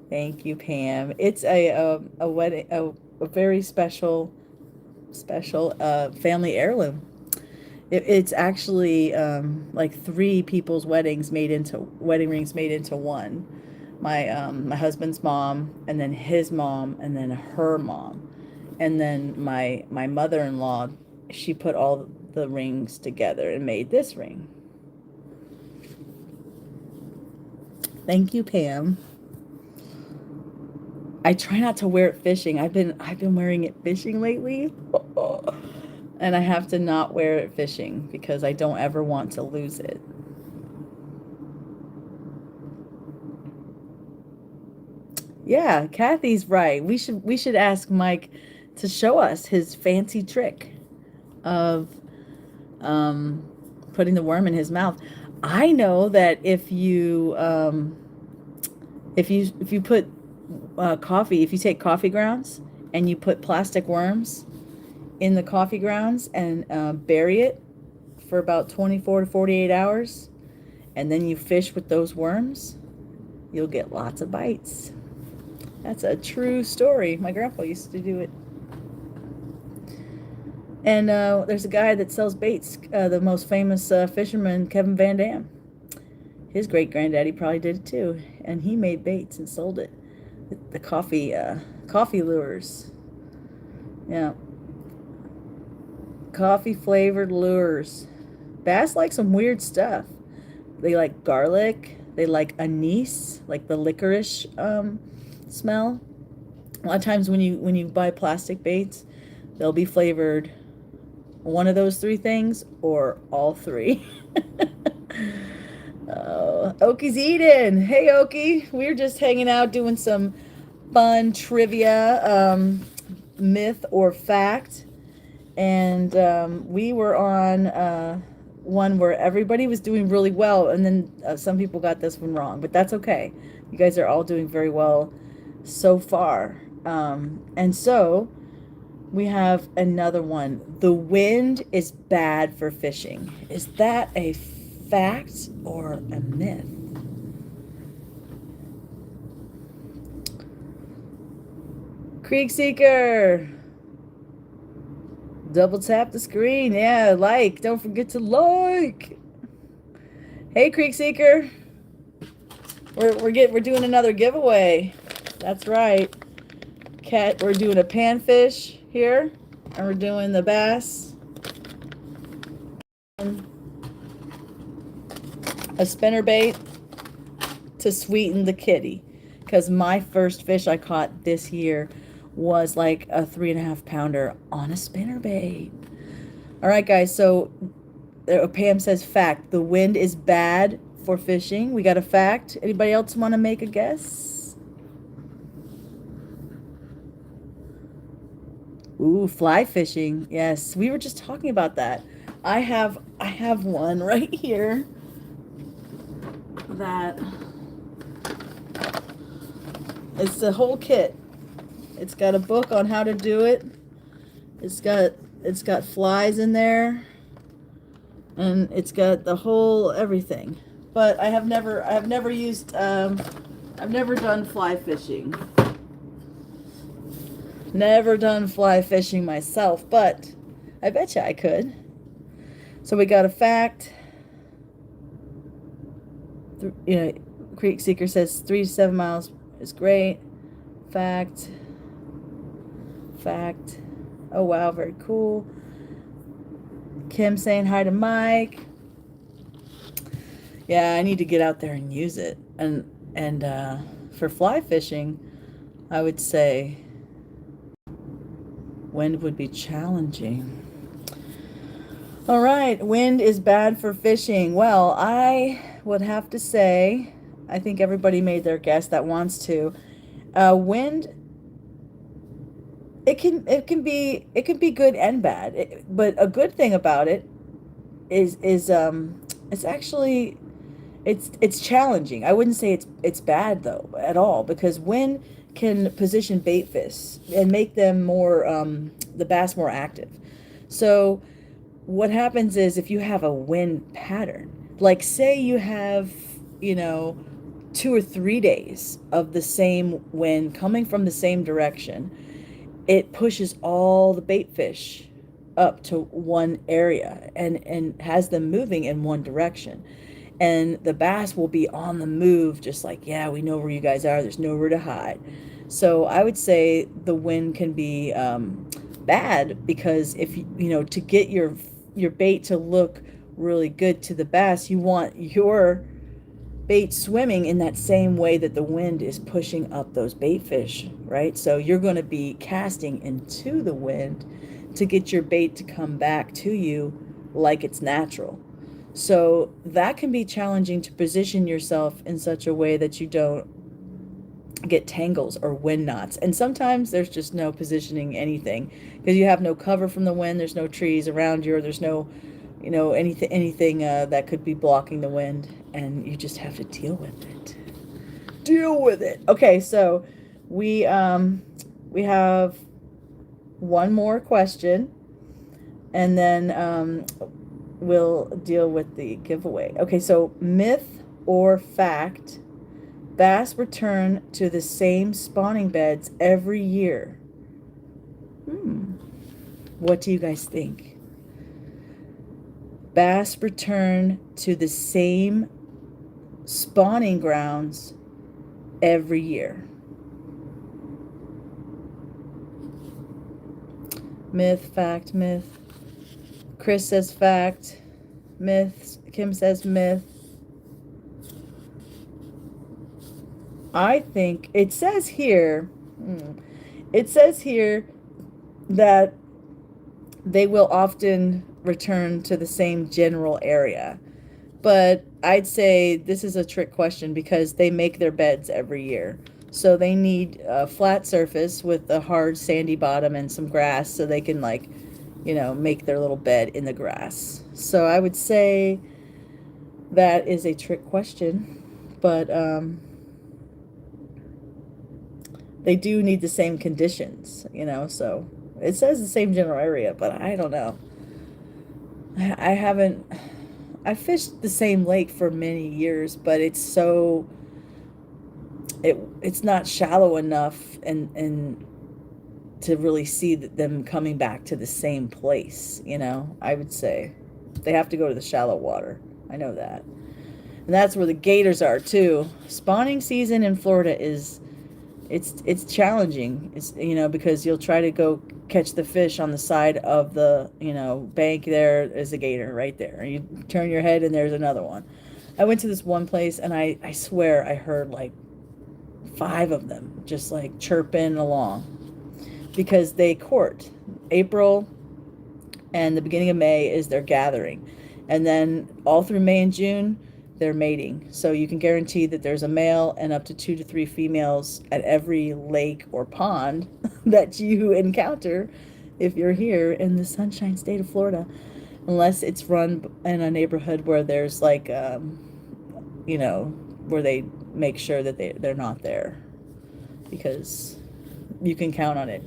Thank you, Pam. It's a wedding, a very special family heirloom. It's actually like 3 people's wedding rings made into one. My husband's mom, and then his mom, and then her mom, and then my mother-in-law. She put all the rings together and made this ring. Thank you, Pam. I try not to wear it fishing. I've been wearing it fishing lately. And I have to not wear it fishing because I don't ever want to lose it. Yeah, Kathy's right. We should ask Mike to show us his fancy trick of um, putting the worm in his mouth. I know that if you put if you take coffee grounds and you put plastic worms in the coffee grounds and bury it for about 24 to 48 hours, and then you fish with those worms, you'll get lots of bites. That's a true story. My grandpa used to do it. And there's a guy that sells baits, the most famous fisherman, Kevin Van Dam. His great granddaddy probably did it too, and he made baits and sold it. The coffee lures. Yeah, coffee flavored lures. Bass like some weird stuff. They like garlic. They like anise, like the licorice smell. A lot of times when you buy plastic baits, they'll be flavored one of those 3 things or all 3. Oh, Oki's eating. Hey, Oki. We're just hanging out doing some fun trivia, myth or fact. And we were on one where everybody was doing really well, and then some people got this one wrong, but that's okay. You guys are all doing very well so far. And so we have another one. The wind is bad for fishing. Is that a fact or a myth? Creek Seeker. Double tap the screen. Yeah, like. Don't forget to like. Hey, Creek Seeker. We're doing another giveaway. That's right. We're doing a panfish here, and we're doing the bass. And a spinnerbait to sweeten the kitty. Because my first fish I caught this year was like a 3.5 pounder on a spinnerbait. All right, guys. So Pam says fact. The wind is bad for fishing. We got a fact. Anybody else want to make a guess? Ooh, fly fishing. Yes, we were just talking about that. I have one right here that it's the whole kit. It's got a book on how to do it. It's got flies in there, and it's got the whole everything. But I have never used I've never done fly fishing. Never done fly fishing myself, but I bet you I could. So we got a fact. You know, Creek Seeker says 3 to 7 miles is great. Fact. Oh wow, very cool. Kim saying hi to Mike. Yeah, I need to get out there and use it. And for fly fishing, I would say wind would be challenging. All right, wind is bad for fishing. Well, I would have to say, I think everybody made their guess that wants to. Wind, it can be good and bad. But a good thing about it is it's actually it's challenging. I wouldn't say it's bad though at all, because wind can position bait fish and make them more the bass more active. So what happens is, if you have a wind pattern, like say you have, 2 or 3 days of the same wind coming from the same direction, it pushes all the bait fish up to one area and has them moving in one direction. And the bass will be on the move, just like, yeah, we know where you guys are. There's nowhere to hide. So I would say the wind can be bad, because if to get your bait to look really good to the bass, you want your bait swimming in that same way that the wind is pushing up those bait fish, right? So you're going to be casting into the wind to get your bait to come back to you like it's natural. So that can be challenging, to position yourself in such a way that you don't get tangles or wind knots. And sometimes there's just no positioning anything, because you have no cover from the wind. There's no trees around you, or there's no anything that could be blocking the wind, and you just have to deal with it. Okay, so we have one more question, and then we'll deal with the giveaway. Okay, so myth or fact, bass return to the same spawning beds every year. What do you guys think? Bass return to the same spawning grounds every year. Myth, fact, myth. Chris says fact. Myth. Kim says myth. I think it says here, that they will often return to the same general area. But I'd say this is a trick question, because they make their beds every year. So they need a flat surface with a hard sandy bottom and some grass, so they can make their little bed in the grass. So I would say that is a trick question, but they do need the same conditions, so it says the same general area, but I don't know. I fished the same lake for many years, but it's not shallow enough, and to really see them coming back to the same place, I would say. They have to go to the shallow water. I know that. And that's where the gators are too. Spawning season in Florida it's challenging. It's because you'll try to go catch the fish on the side of the, bank. There is a gator right there. You turn your head and there's another one. I went to this one place and I swear I heard like 5 of them just like chirping along because they court. April and the beginning of May is their gathering. And then all through May and June, they're mating. So you can guarantee that there's a male and up to 2 to 3 females at every lake or pond that you encounter if you're here in the Sunshine State of Florida. Unless it's run in a neighborhood where there's like, where they make sure that they're not there. Because you can count on it.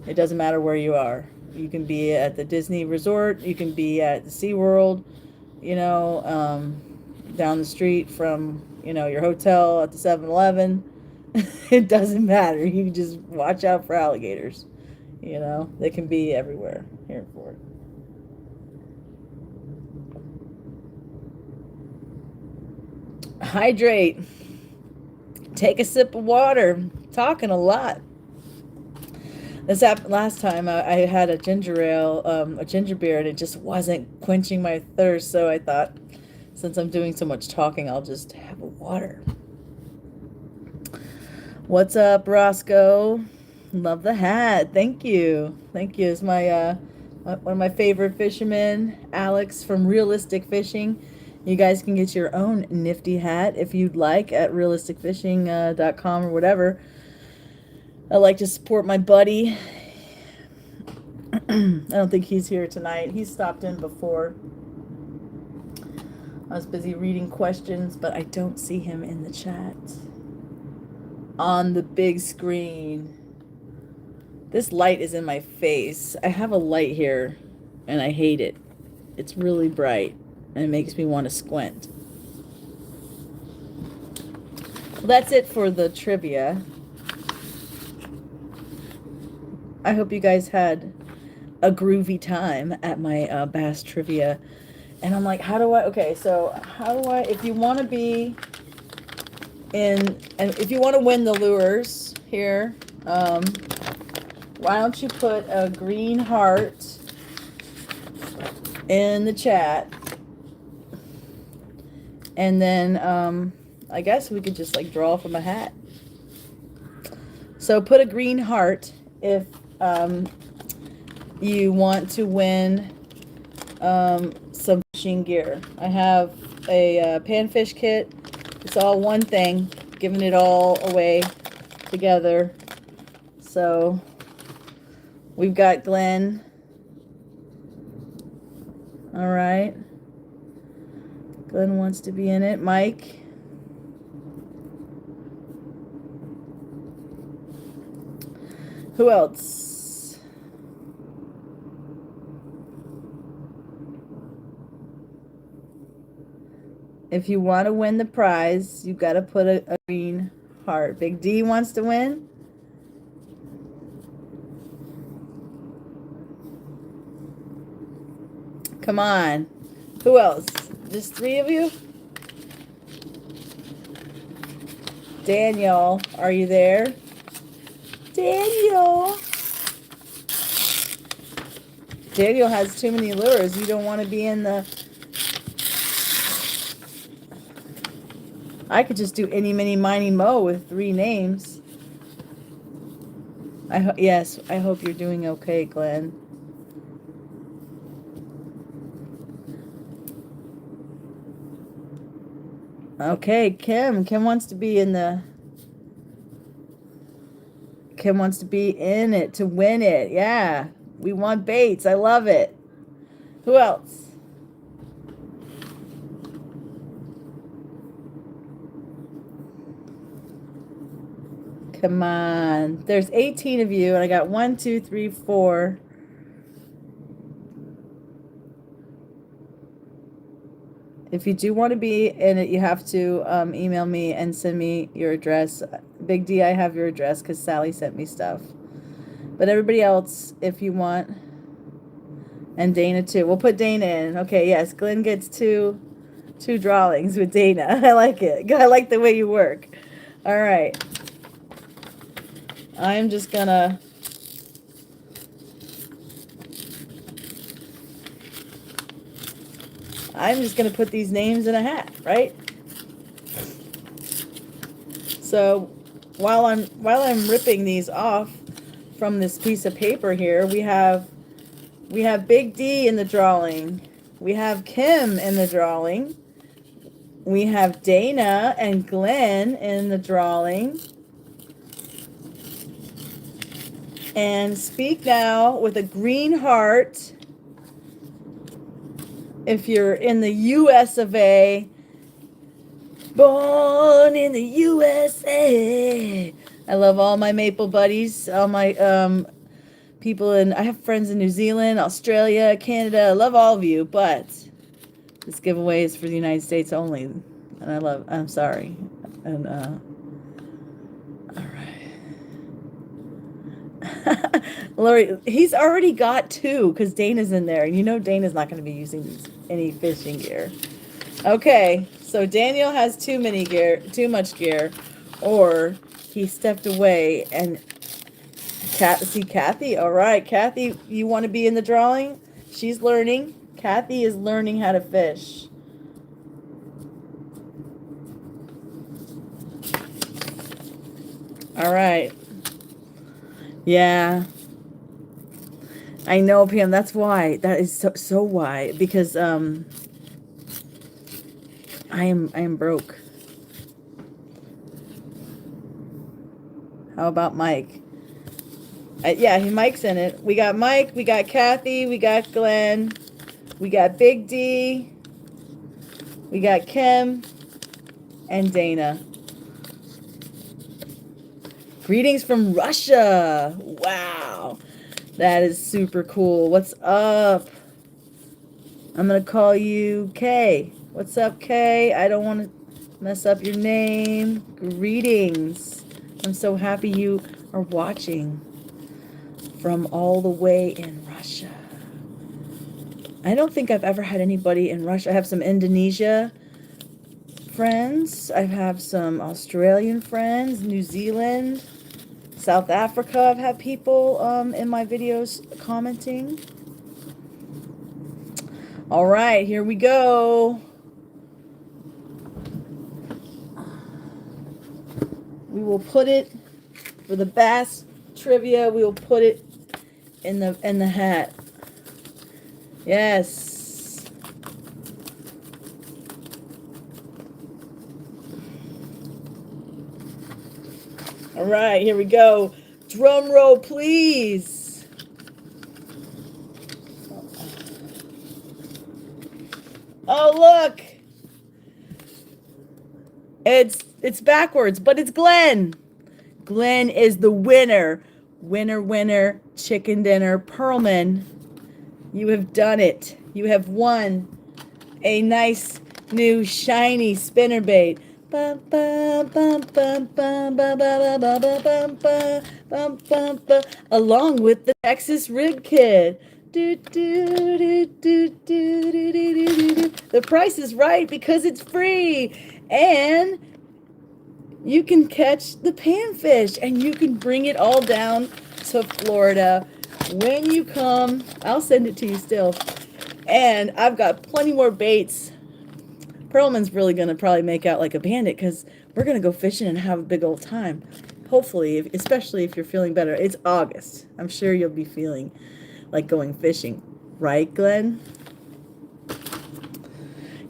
It doesn't matter where you are. You can be at the Disney Resort. You can be at the SeaWorld, down the street from, your hotel at the 7-Eleven. It doesn't matter. You can just watch out for alligators. They can be everywhere here in Florida. Hydrate. Take a sip of water. Talking a lot. This happened last time. I had a ginger ale, a ginger beer, and it just wasn't quenching my thirst. So I thought, since I'm doing so much talking, I'll just have a water. What's up, Roscoe? Love the hat. Thank you. Thank you. It's my one of my favorite fishermen, Alex from Realistic Fishing. You guys can get your own nifty hat if you'd like at realisticfishing.com or whatever. I like to support my buddy. I don't think he's here tonight. He stopped in before. I was busy reading questions, but I don't see him in the chat. On the big screen. This light is in my face. I have a light here, and I hate it. It's really bright, and it makes me want to squint. Well, that's it for the trivia. I hope you guys had a groovy time at my bass trivia. And I'm like, if you want to be and if you want to win the lures here, why don't you put a green heart in the chat? And then I guess we could just like draw from a hat. So put a green heart if you want to win some fishing gear. I have a panfish kit. It's all one thing, giving it all away together. So we've got Glenn. All right. Glenn wants to be in it. Mike. Who else? If you want to win the prize, you got to put a green heart. Big D wants to win. Come on. Who else? Just 3 of you? Daniel, are you there? Daniel. Daniel has too many lures. You don't want to be in the... I could just do any, mini, miny, mo with 3 names. Yes, I hope you're doing okay, Glenn. Okay, Kim. Kim wants to be in the... Kim wants to be in it to win it. Yeah. We want baits. I love it. Who else? Come on. There's 18 of you, and I got 1, 2, 3, 4. If you do want to be in it, you have to email me and send me your address. Big D, I have your address because Sally sent me stuff. But everybody else, if you want. And Dana too. We'll put Dana in. Okay, yes. Glenn gets two drawings with Dana. I like it. I like the way you work. All right. I'm just gonna put these names in a hat, right? So while I'm ripping these off from this piece of paper here, we have Big D in the drawing. We have Kim in the drawing. We have Dana and Glenn in the drawing. And speak now with a green heart if you're in the US of A. Born in the USA. I love all my Maple buddies, all my people I have friends in New Zealand, Australia, Canada. I love all of you, but this giveaway is for the United States only. And I'm sorry. And all right. Lori, he's already got two because Dana's in there. You know Dana's not going to be using any fishing gear. Okay, so Daniel has too much gear, or he stepped away. And see Kathy. All right, Kathy, you want to be in the drawing? She's learning. Kathy is learning how to fish. All right. Yeah. I know, Pam. That's why. That is so why. Because I am broke. How about Mike? Yeah, Mike's in it. We got Mike, we got Kathy, we got Glenn, we got Big D, we got Kim, and Dana. Greetings from Russia. Wow. That is super cool. What's up? I'm going to call you Kay. What's up, Kay? I don't want to mess up your name. Greetings. I'm so happy you are watching from all the way in Russia. I don't think I've ever had anybody in Russia. I have some Indonesia friends. I have some Australian friends, New Zealand, South Africa. I've had people in my videos commenting. All right, here we go. We will put it for the bass trivia. We will put it in the hat. Yes. All right, here we go. Drum roll, please. Oh, look. It's backwards, but it's Glenn. Glenn is the winner. Winner, winner, chicken dinner. Pearlman, you have done it. You have won a nice new shiny spinnerbait. Along with the Texas Rig Kit. The price is right because it's free. And you can catch the panfish and you can bring it all down to Florida. When you come, I'll send it to you still. And I've got plenty more baits. Pearlman's really going to probably make out like a bandit because we're going to go fishing and have a big old time. Hopefully, especially if you're feeling better. It's August. I'm sure you'll be feeling like going fishing. Right, Glenn?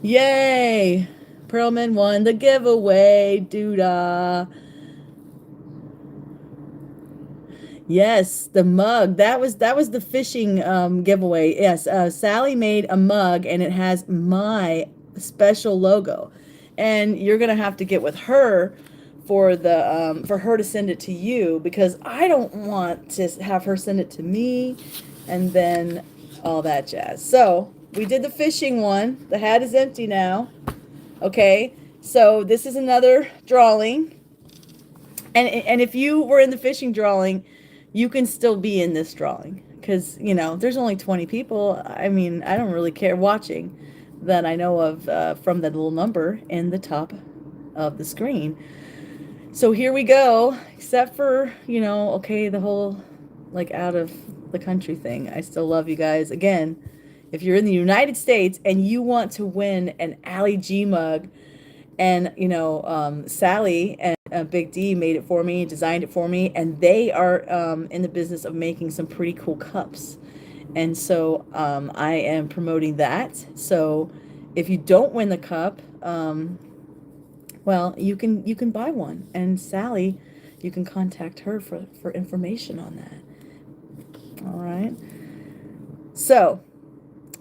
Yay! Pearlman won the giveaway. Doodah. Yes, the mug. That was the fishing giveaway. Yes, Sally made a mug and it has my special logo. And you're gonna have to get with her for her to send it to you because I don't want to have her send it to me and then all that jazz. So we did the fishing one. The hat is empty now. Okay, so this is another drawing. And if you were in the fishing drawing, you can still be in this drawing because, you know, there's only 20 people. I mean, I don't really care watching that I know of from that little number in the top of the screen. So here we go, except for, you know, okay, the whole like out of the country thing. I still love you guys. Again, if you're in the United States and you want to win an AllyG mug, and you know, Sally and Big D made it for me, designed it for me, and they are in the business of making some pretty cool cups. And so I am promoting that. So if you don't win the cup, well, you can buy one, and Sally, you can contact her for information on that. All right. So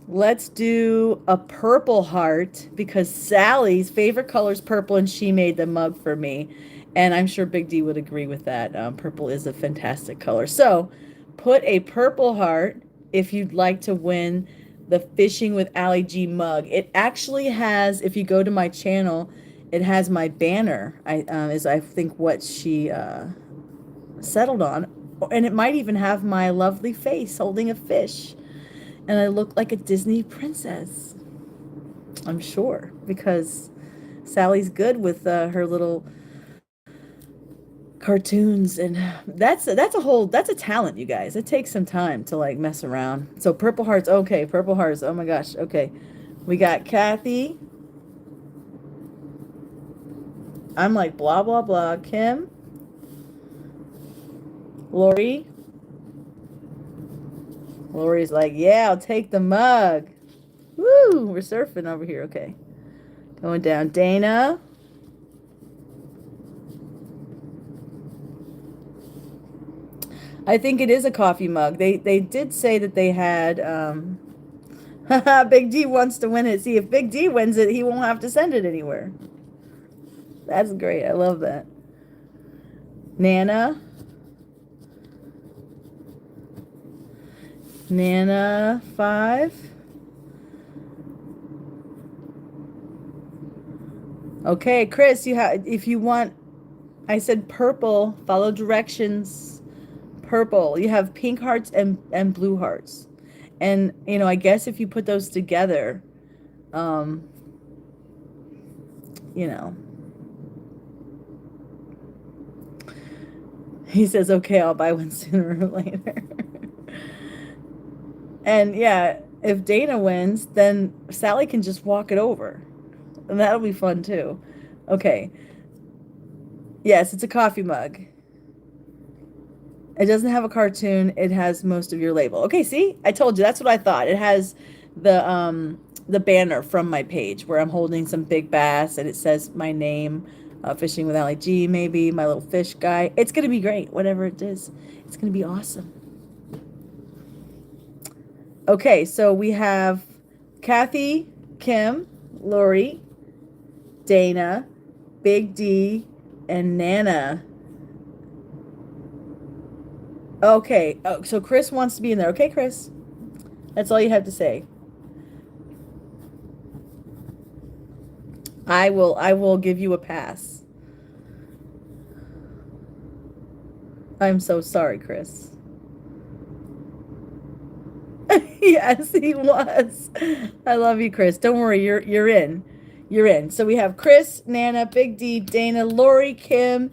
let's do a purple heart because Sally's favorite color is purple, and she made the mug for me. And I'm sure Big D would agree with that. Purple is a fantastic color. So put a purple heart if you'd like to win the Fishing with AllyG mug. It actually has, if you go to my channel, it has my banner. Is I think what she settled on. And it might even have my lovely face holding a fish. And I look like a Disney princess. I'm sure, because Sally's good with her little cartoons, and that's a talent, you guys. It takes some time to like mess around. So purple hearts, okay, purple hearts. Oh my gosh, okay. We got Kathy. I'm like blah blah blah. Kim. Lori. Lori's like, yeah, I'll take the mug. Woo, we're surfing over here. Okay. Going down. Dana. I think it is a coffee mug. They did say that they had Big D wants to win it. See, if Big D wins it, he won't have to send it anywhere. That's great. I love that. Nana. Nana 5. Okay, Chris, you have, if you want, I said purple, follow directions. Purple. You have pink hearts and blue hearts. And, you know, I guess if you put those together, you know. He says, okay, I'll buy one sooner or later. And yeah, if Dana wins, then Sally can just walk it over. And that'll be fun too. Okay. Yes, it's a coffee mug. It doesn't have a cartoon. It has most of your label. Okay, see? I told you. That's what I thought. It has the banner from my page where I'm holding some big bass and it says my name, Fishing with AllyG, maybe, my little fish guy. It's going to be great, whatever it is. It's going to be awesome. Okay, so we have Kathy, Kim, Lori, Dana, Big D, and Nana. Okay, oh, so Chris wants to be in there. Okay, Chris. That's all you have to say. I will give you a pass. I'm so sorry, Chris. Yes, he was. I love you, Chris. Don't worry, you're in. You're in. So we have Chris, Nana, Big D, Dana, Lori, Kim,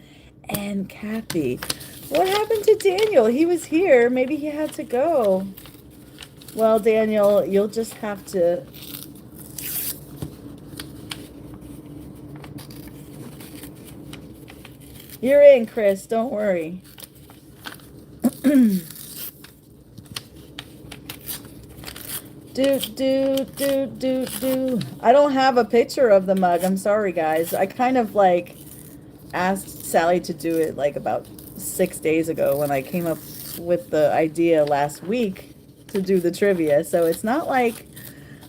and Kathy. What happened to Daniel? He was here. Maybe he had to go. Well, Daniel, you'll just have to... You're in, Chris. Don't worry. Do. I don't have a picture of the mug. I'm sorry, guys. I kind of like asked Sally to do it like about 6 days ago when I came up with the idea last week to do the trivia. So it's not like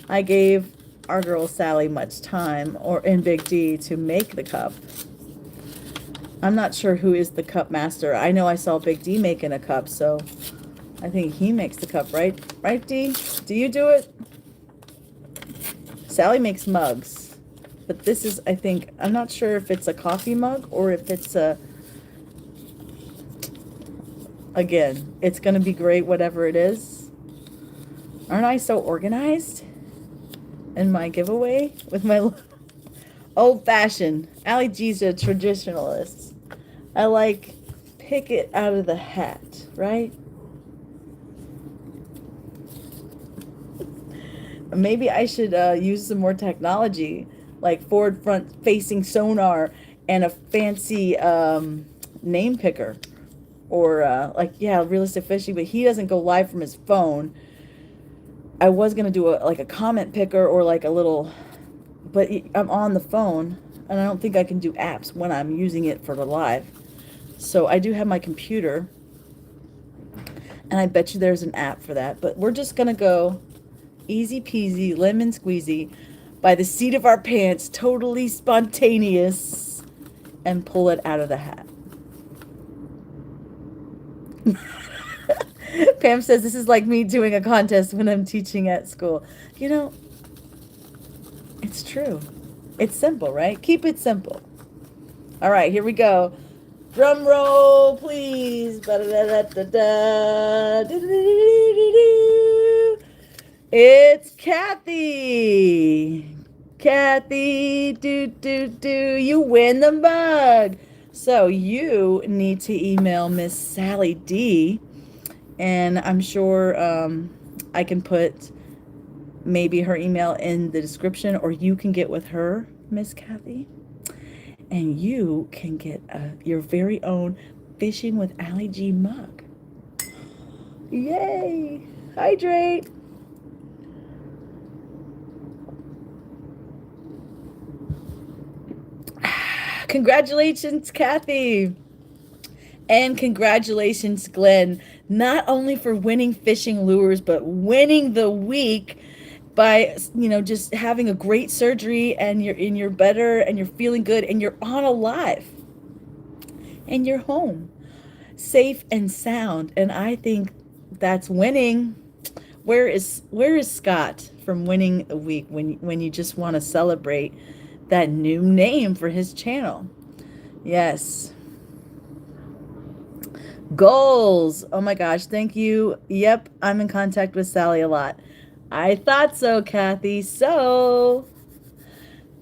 I gave our girl Sally much time or in Big D to make the cup. I'm not sure who is the cup master. I know I saw Big D making a cup, so I think he makes the cup, right? Right, D? Do you do it? Sally makes mugs. But this is, I think, I'm not sure if it's a coffee mug or if it's a Again, it's going to be great, whatever it is. Aren't I so organized in my giveaway with my old fashioned? AllyG's a traditionalist. I like pick it out of the hat, right? Maybe I should use some more technology, like forward front facing sonar and a fancy name picker. Or like, yeah, realistic fishing, but he doesn't go live from his phone. I was gonna do like a comment picker or like a little, but I'm on the phone and I don't think I can do apps when I'm using it for the live. So I do have my computer, and I bet you there's an app for that. But we're just gonna go easy peasy, lemon squeezy, by the seat of our pants, totally spontaneous, and pull it out of the hat. Pam says this is like me doing a contest when I'm teaching at school. You know, it's true. It's simple, right? Keep it simple. All right, here we go. Drum roll, please. It's Kathy. Kathy, you win the mug. So you need to email Miss Sally D, and I'm sure I can put maybe her email in the description, or you can get with her, Miss Kathy, and you can get your very own Fishing with AllyG mug. Yay! Hydrate! Congratulations, Kathy! And congratulations, Glenn, not only for winning fishing lures, but winning the week by, just having a great surgery, and you're better and you're feeling good and you're on AllyG and you're home safe and sound. And I think that's winning. Where is Scott from winning a week when you just want to celebrate that new name for his channel? Yes. Goals. Oh my gosh, thank you. Yep, I'm in contact with Sally a lot. I thought so, Kathy. So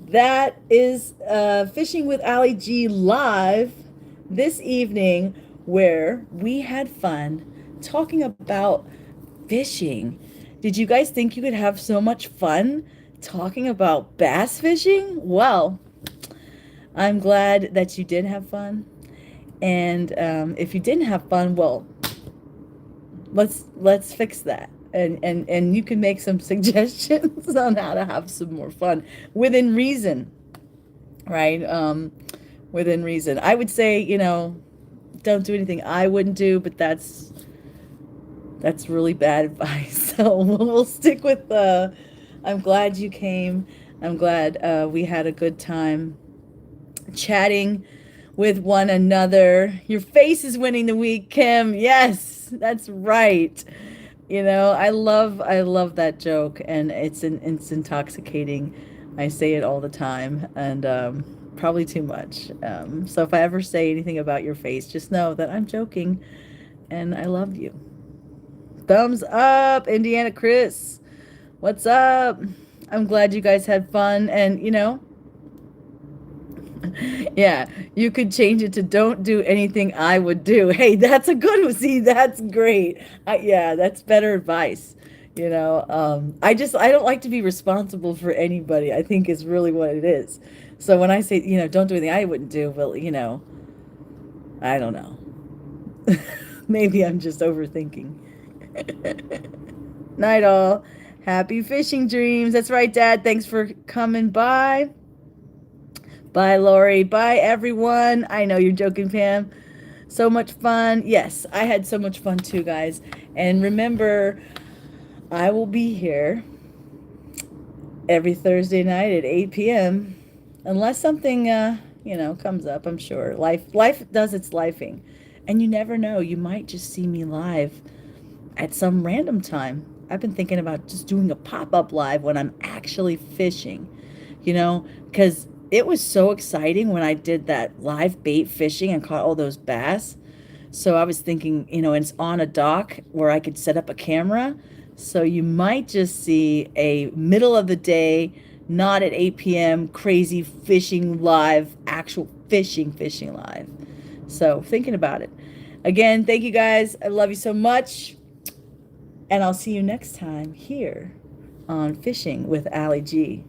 that is Fishing with AllyG live this evening, where we had fun talking about fishing. Did you guys think you could have so much fun talking about bass fishing? Well, I'm glad that you did have fun. And if you didn't have fun, well, let's fix that. And you can make some suggestions on how to have some more fun within reason, right? Within reason. I would say, don't do anything I wouldn't do, but that's really bad advice. So we'll stick with I'm glad you came. I'm glad we had a good time chatting with one another. Your face is winning the week, Kim. Yes, that's right. I love that joke, and it's intoxicating. I say it all the time, and probably too much. So if I ever say anything about your face, just know that I'm joking, and I love you. Thumbs up, Indiana Chris. What's up? I'm glad you guys had fun, and yeah, you could change it to don't do anything I would do. Hey, that's a good one. See, that's great. Yeah, that's better advice. I don't like to be responsible for anybody, I think is really what it is. So when I say, don't do anything I wouldn't do, well, I don't know. Maybe I'm just overthinking. Night all. Happy fishing dreams. That's right, Dad. Thanks for coming by. Bye, Lori. Bye, everyone. I know you're joking, Pam. So much fun. Yes, I had so much fun too, guys. And remember, I will be here every Thursday night at 8 p.m. Unless something, comes up, I'm sure. Life does its lifing. And you never know. You might just see me live at some random time. I've been thinking about just doing a pop-up live when I'm actually fishing, because it was so exciting when I did that live bait fishing and caught all those bass. So I was thinking, it's on a dock where I could set up a camera. So you might just see a middle of the day, not at 8 p.m., crazy fishing live, actual fishing live. So thinking about it. Again, thank you guys. I love you so much. And I'll see you next time here on Fishing with AllyG.